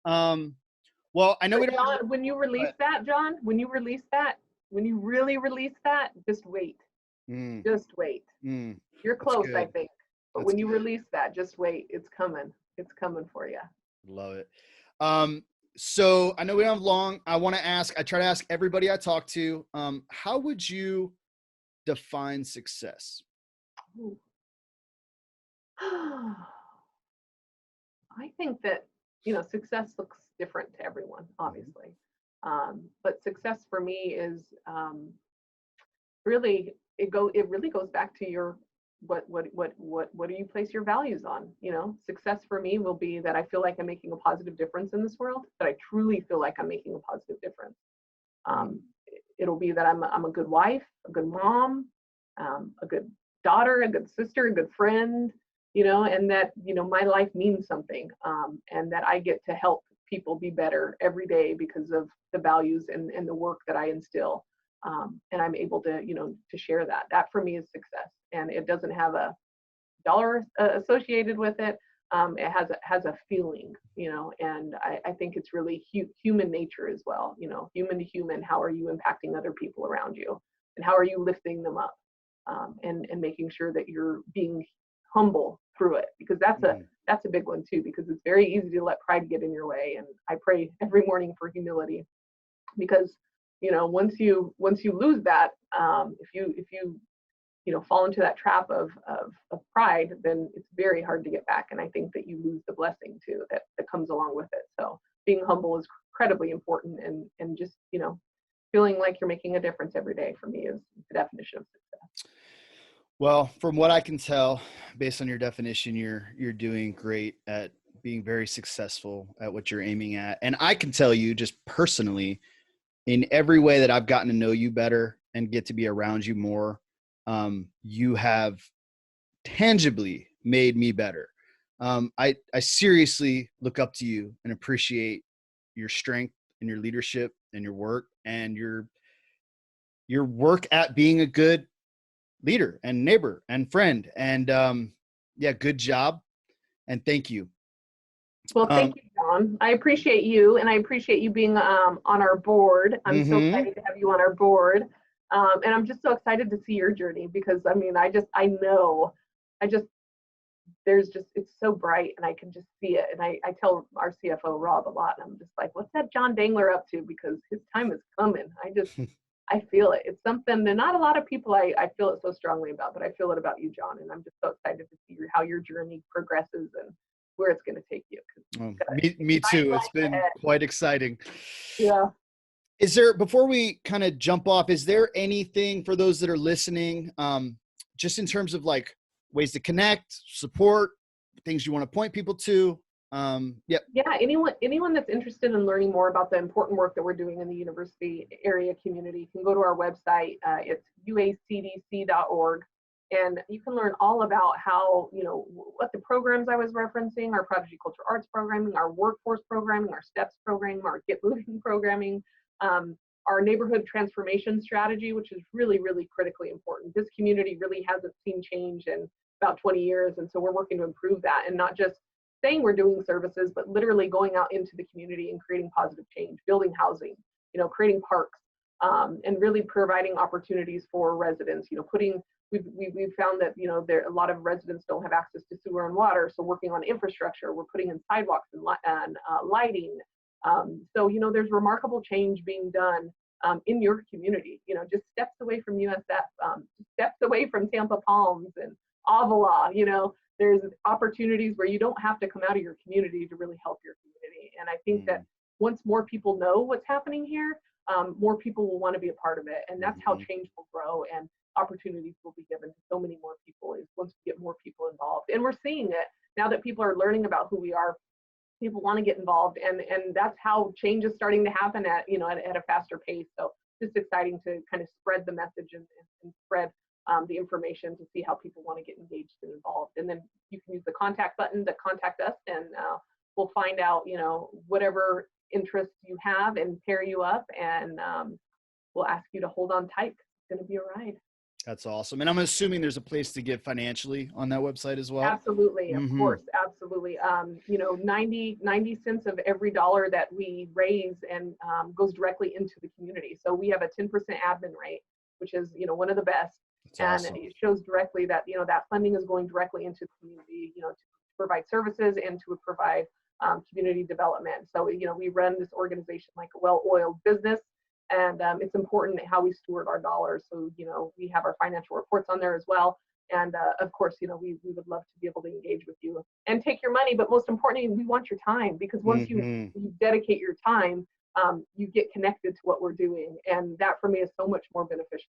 Well, I know we don't. John, when you release that, when you really release that, just wait. Just wait. You're close, I think. But when you release that, just wait. It's coming. It's coming for you. Love it. So I know we don't have long. I try to ask everybody I talk to, how would you define success? I think that, success looks different to everyone, obviously. But success for me is really, it really goes back to your, what do you place your values on? Success for me will be that I feel like I'm making a positive difference in this world, that I truly feel like I'm making a positive difference. It'll be that I'm a good wife, a good mom, a good daughter, a good sister, a good friend, and that, my life means something, and that I get to help people be better every day because of the values and the work that I instill. And I'm able to, to share that. That for me is success. And it doesn't have a dollar associated with it. It has a feeling, and I think it's really human nature as well, human to human. How are you impacting other people around you? And how are you lifting them up? And making sure that you're being humble through it, because that's a big one too, because it's very easy to let pride get in your way. And I pray every morning for humility, because once you lose that, if you fall into that trap of pride, then it's very hard to get back. And I think that you lose the blessing too that comes along with it. So being humble is incredibly important, and just feeling like you're making a difference every day for me is the definition of success. Well, from what I can tell, based on your definition, you're doing great at being very successful at what you're aiming at. And I can tell you just personally, in every way that I've gotten to know you better and get to be around you more, you have tangibly made me better. I seriously look up to you and appreciate your strength and your leadership and your work and your work at being a good leader and neighbor and friend. And good job. And thank you. Well, thank you, John. I appreciate you, and I appreciate you being on our board. I'm so excited to have you on our board. And I'm just so excited to see your journey, because it's so bright, and I can just see it. And I tell our CFO Rob a lot, and I'm just like, what's that John Dangler up to? Because his time is coming. I feel it. It's something that not a lot of people I feel it so strongly about, but I feel it about you, John. And I'm just so excited to see how your journey progresses and where it's going to take you. Me too. It's been quite exciting. Yeah. Is there, before we kind of jump off, is there anything for those that are listening, just in terms of like ways to connect, support, things you want to point people to? Yeah, anyone that's interested in learning more about the important work that we're doing in the university area community can go to our website. It's UACDC.org, and you can learn all about how, what the programs I was referencing, our Prodigy Culture Arts programming, our workforce programming, our STEPS program, our Get Moving programming, our neighborhood transformation strategy, which is really, really critically important. This community really hasn't seen change in about 20 years, and so we're working to improve that, and not just saying we're doing services, but literally going out into the community and creating positive change, building housing, creating parks, and really providing opportunities for residents. We've found that there a lot of residents don't have access to sewer and water, so working on infrastructure, we're putting in sidewalks and lighting. So there's remarkable change being done in your community. Just steps away from USF, steps away from Tampa Palms and Avila. There's opportunities where you don't have to come out of your community to really help your community. And I think that once more people know what's happening here, more people will want to be a part of it, and that's how change will grow and opportunities will be given to so many more people, is once we get more people involved. And we're seeing it now that people are learning about who we are. People want to get involved, and that's how change is starting to happen at a faster pace. So just exciting to kind of spread the message and spread the information to see how people want to get engaged and involved. And then you can use the contact button to contact us, and we'll find out whatever interests you have and pair you up, and we'll ask you to hold on tight. It's going to be a ride. That's awesome. And I'm assuming there's a place to give financially on that website as well. Absolutely. Of course. Absolutely. 90 cents of every dollar that we raise and goes directly into the community. So we have a 10% admin rate, which is, one of the best. That's and awesome. It shows directly that, that funding is going directly into the community, to provide services and to provide community development. So, we run this organization like a well-oiled business. And it's important how we steward our dollars. So, we have our financial reports on there as well. And of course, we would love to be able to engage with you and take your money. But most importantly, we want your time, because once you dedicate your time, you get connected to what we're doing. And that for me is so much more beneficial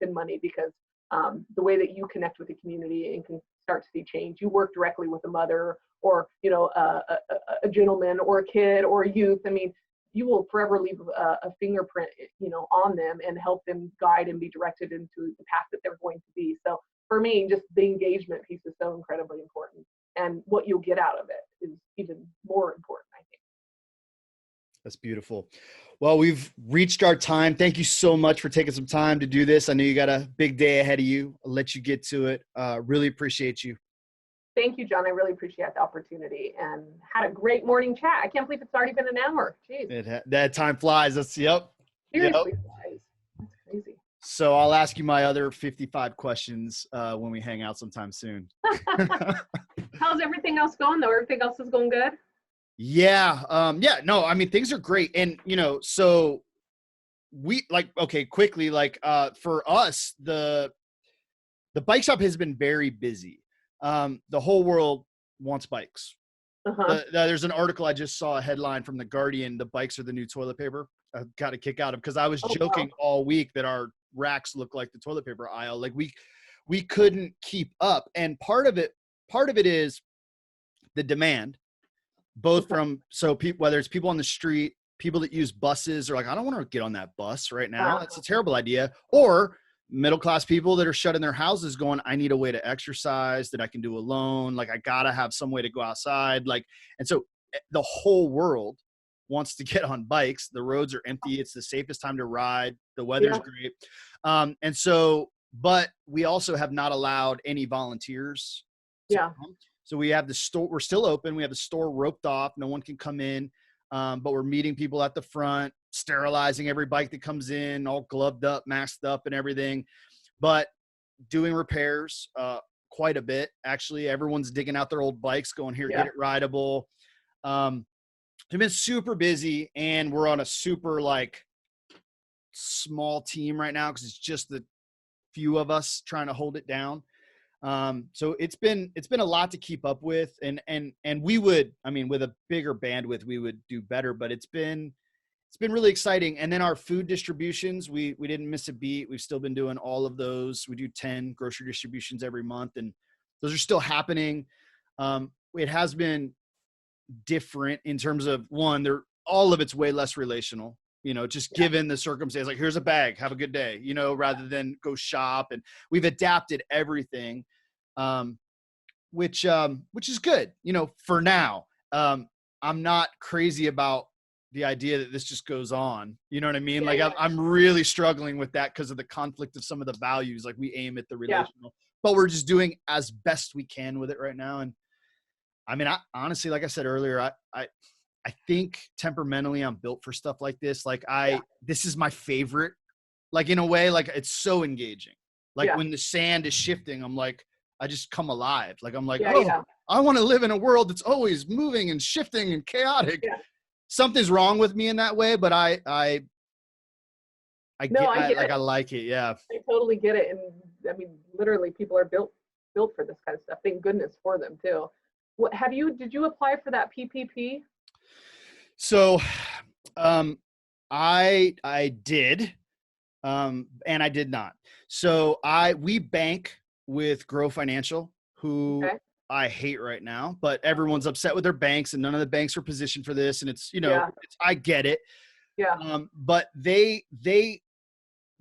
than money, because the way that you connect with the community and can start to see change, you work directly with a mother or, a gentleman or a kid or a youth. I mean, you will forever leave a fingerprint, on them and help them guide and be directed into the path that they're going to be. So for me, just the engagement piece is so incredibly important, and what you'll get out of it is even more important, I think. That's beautiful. Well, we've reached our time. Thank you so much for taking some time to do this. I know you got a big day ahead of you. I'll let you get to it. Really appreciate you. Thank you, John. I really appreciate the opportunity and had a great morning chat. I can't believe it's already been an hour. Jeez. That time flies. Seriously flies. That's crazy. So I'll ask you my other 55 questions when we hang out sometime soon. How's everything else going though? Everything else is going good? Yeah. No, I mean, things are great. And, so we quickly, for us, the bike shop has been very busy. The whole world wants bikes. There's an article I just saw, a headline from The Guardian, "The bikes are the new toilet paper." I got a kick out of, because I was joking all week that our racks look like the toilet paper aisle. Like we couldn't keep up. And part of it is the demand, both from, whether it's people on the street, people that use buses are like, I don't want to get on that bus right now. That's a terrible idea. Or middle-class people that are shut in their houses going, I need a way to exercise that I can do alone. Like, I got to have some way to go outside. And so the whole world wants to get on bikes. The roads are empty. It's the safest time to ride. The weather's great. And so, but we also have not allowed any volunteers to come. So we have the store, we're still open. We have the store roped off. No one can come in. But we're meeting people at the front, sterilizing every bike that comes in, all gloved up, masked up and everything, but doing repairs quite a bit. Actually, everyone's digging out their old bikes, going, here, get it rideable. We've been super busy, and we're on a super small team right now, because it's just the few of us trying to hold it down. So it's been a lot to keep up with, and we would, with a bigger bandwidth, we would do better, but it's been really exciting. And then our food distributions, we didn't miss a beat. We've still been doing all of those. We do 10 grocery distributions every month, and those are still happening. It has been different in terms of, one, all of it's way less relational, just given the circumstance, like, here's a bag, have a good day, rather than go shop. And we've adapted everything, which is good, for now. I'm not crazy about the idea that this just goes on. You know what I mean? I'm really struggling with that because of the conflict of some of the values. Like, we aim at the relational, but we're just doing as best we can with it right now. And I honestly, like I said earlier, I think temperamentally I'm built for stuff like this. Like this is my favorite, like in a way, like it's so engaging. Like when the sand is shifting, I'm like, I just come alive. Like, I'm like, I want to live in a world that's always moving and shifting and chaotic. Yeah. Something's wrong with me in that way, but I like it. Yeah. I totally get it. And I mean, literally people are built for this kind of stuff. Thank goodness for them too. Did you apply for that PPP? So, I did, and I did not. So we bank with Grow Financial, who I hate right now, but everyone's upset with their banks and none of the banks are positioned for this. And it's, I get it. Yeah. But they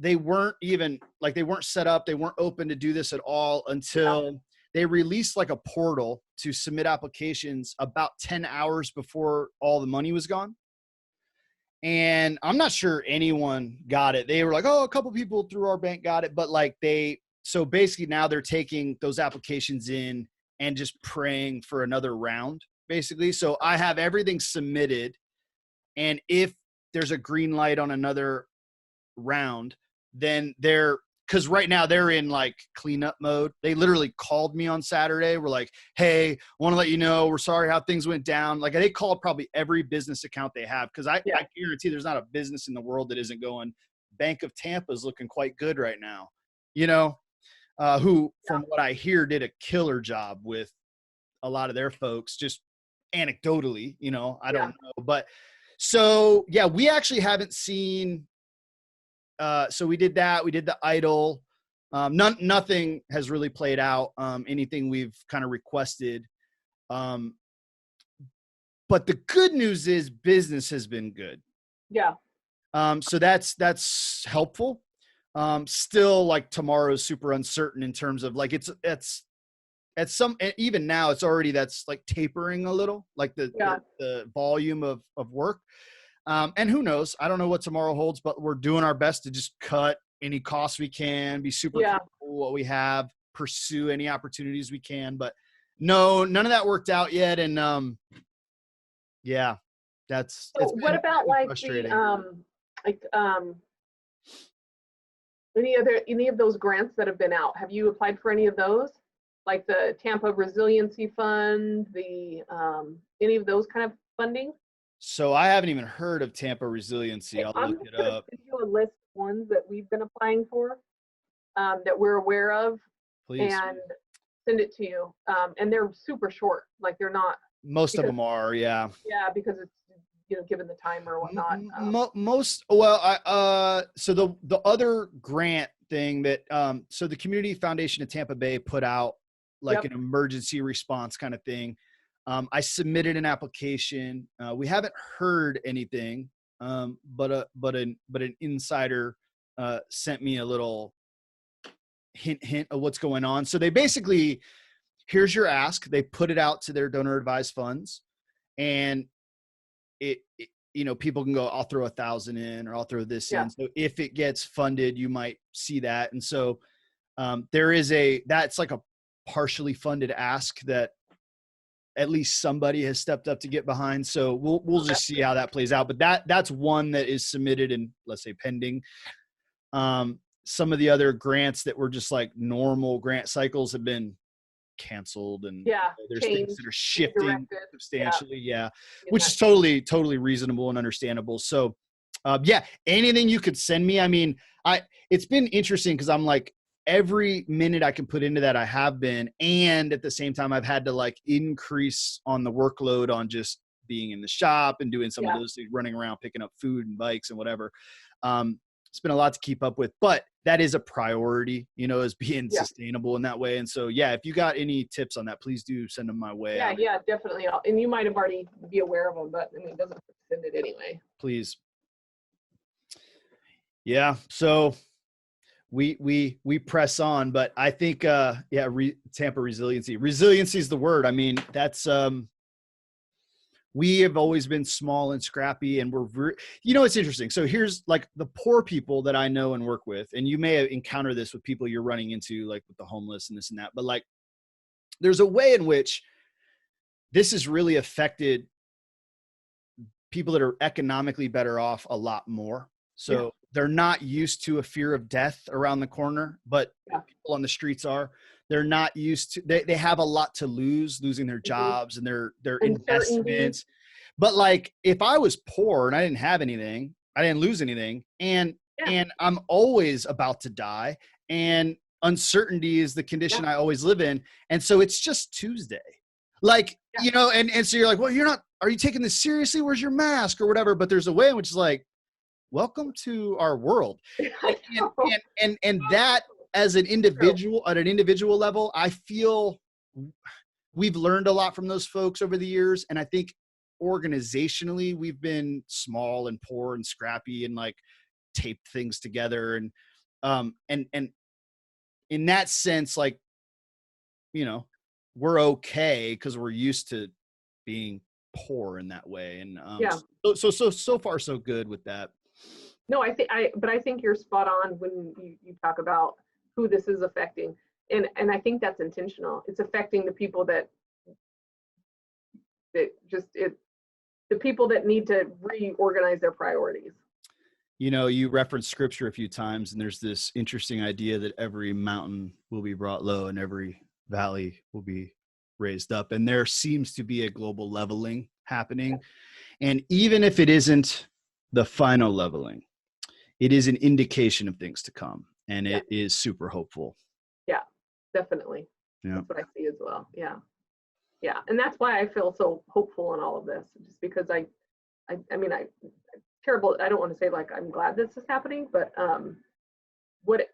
weren't even like, they weren't set up. They weren't open to do this at all until they released like a portal to submit applications about 10 hours before all the money was gone. And I'm not sure anyone got it. They were like, oh, a couple people through our bank got it. But like so basically now they're taking those applications in and just praying for another round, basically. So I have everything submitted. And if there's a green light on another round, then because right now they're in like cleanup mode. They literally called me on Saturday. We're like, hey, want to let you know, we're sorry how things went down. Like they called probably every business account they have. Cause I guarantee there's not a business in the world that isn't going, Bank of Tampa is looking quite good right now. Who from what I hear did a killer job with a lot of their folks, just anecdotally, I don't know. But so, we actually haven't seen, so we did that. We did the idol. Nothing has really played out. Anything we've kind of requested. But the good news is business has been good. Yeah. So that's helpful. Still like tomorrow's super uncertain in terms of like, it's at some, even now it's already, that's like tapering a little, like the volume of work. And who knows? I don't know what tomorrow holds, but we're doing our best to just cut any costs we can, be super careful what we have, pursue any opportunities we can. But no, none of that worked out yet. And that's so what about like frustrating. Any of those grants that have been out? Have you applied for any of those? Like the Tampa Resiliency Fund, any of those kind of funding? So I haven't even heard of Tampa Resiliency. I'll look it up. Send you a list of ones that we've been applying for, that we're aware of. Please. And send it to you. And they're super short. Like they're not. Most of them are, yeah. Yeah, because it's given the time or whatnot. So the other grant thing that so the Community Foundation of Tampa Bay put out like an emergency response kind of thing. I submitted an application. We haven't heard anything, but an insider sent me a little hint of what's going on. So they basically, here's your ask. They put it out to their donor advised funds, and it people can go, I'll throw 1,000 in, or I'll throw this in. So if it gets funded, you might see that. And so that's like a partially funded ask that at least somebody has stepped up to get behind. So we'll just see how that plays out. But that's one that is submitted and, let's say, pending. Some of the other grants that were just like normal grant cycles have been canceled, and there's things that are shifting substantially. Which is totally reasonable and understandable. So anything you could send me. I mean, it's been interesting because I'm like, every minute I can put into that, I have been. And at the same time, I've had to like increase on the workload on just being in the shop and doing some of those things, running around, picking up food and bikes and whatever. It's been a lot to keep up with, but that is a priority, as being sustainable in that way. And so, if you got any tips on that, please do send them my way. Yeah, definitely. And you might have already be aware of them, but I mean, it doesn't send it anyway. Please. Yeah. So we press on, but I think, Tampa Resiliency is the word. I mean, that's, we have always been small and scrappy, and it's interesting. So here's like the poor people that I know and work with, and you may have encountered this with people you're running into, like with the homeless and this and that, but like, there's a way in which this has really affected people that are economically better off a lot more. So they're not used to a fear of death around the corner, but people on the streets are. They're not used to, they have a lot to lose, losing their jobs and their investments. But like, if I was poor and I didn't have anything, I didn't lose anything, and I'm always about to die, and uncertainty is the condition I always live in. And so it's just Tuesday. Like, you know, and so you're like, well, are you taking this seriously? Where's your mask or whatever? But there's a way in which is like, welcome to our world. And that, as an individual, at an individual level, I feel we've learned a lot from those folks over the years. And I think organizationally, we've been small and poor and scrappy and like taped things together. And in that sense, like, you know, we're okay because we're used to being poor in that way. And so far so good with that. No, I think you're spot on when you talk about who this is affecting. And I think that's intentional. It's affecting the people the people that need to reorganize their priorities. You know, you referenced scripture a few times, and there's this interesting idea that every mountain will be brought low and every valley will be raised up. And there seems to be a global leveling happening. And even if it isn't the final leveling, it is an indication of things to come. And it is super hopeful. Yeah, definitely. Yeah. That's what I see as well. Yeah. Yeah. And that's why I feel so hopeful in all of this, just because I mean, terrible. I don't want to say like, I'm glad this is happening, but what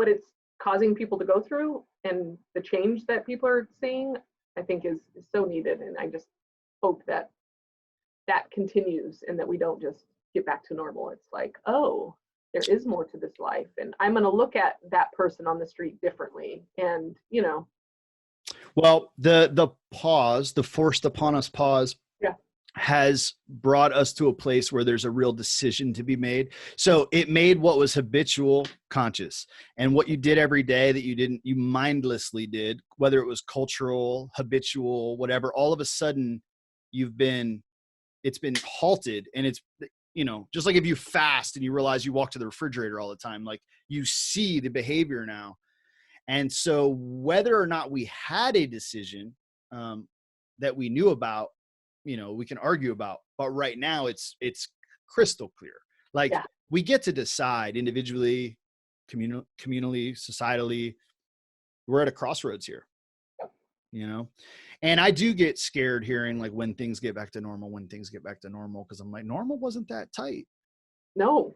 it's causing people to go through and the change that people are seeing, I think is so needed. And I just hope that continues and that we don't just get back to normal. It's like, oh, there is more to this life, and I'm going to look at that person on the street differently. And, you know, well, the pause, the forced upon us pause, has brought us to a place where there's a real decision to be made. So it made what was habitual conscious, and what you did every day that you mindlessly did, whether it was cultural, habitual, whatever, all of a sudden it's been halted. And it's, you know, just like if you fast and you realize you walk to the refrigerator all the time, like you see the behavior now. And so whether or not we had a decision that we knew about, you know, we can argue about, but right now it's crystal clear. Like we get to decide individually, communally, societally. We're at a crossroads here, you know? And I do get scared hearing like when things get back to normal, because I'm like, normal wasn't that tight. No,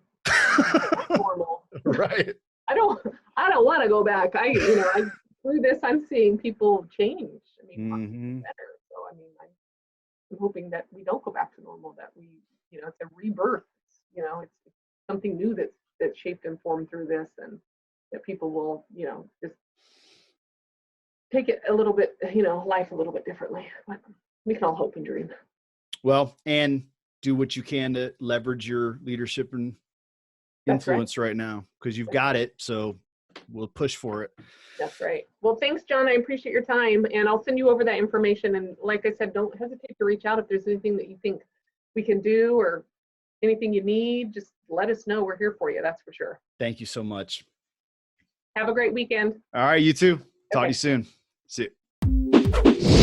normal. Right. I don't want to go back. Through this, I'm seeing people change. I mean, better. So, I mean, I'm hoping that we don't go back to normal, that we, you know, it's a rebirth. You know, it's something new that's shaped and formed through this, and that people will, you know, just take it a little bit, you know, life a little bit differently. But we can all hope and dream. Well, and do what you can to leverage your leadership and influence right now, because you've got it. So we'll push for it. That's right. Well, thanks, John. I appreciate your time, and I'll send you over that information. And like I said, don't hesitate to reach out if there's anything that you think we can do or anything you need. Just let us know. We're here for you. That's for sure. Thank you so much. Have a great weekend. All right. You too. Talk to you soon. See you.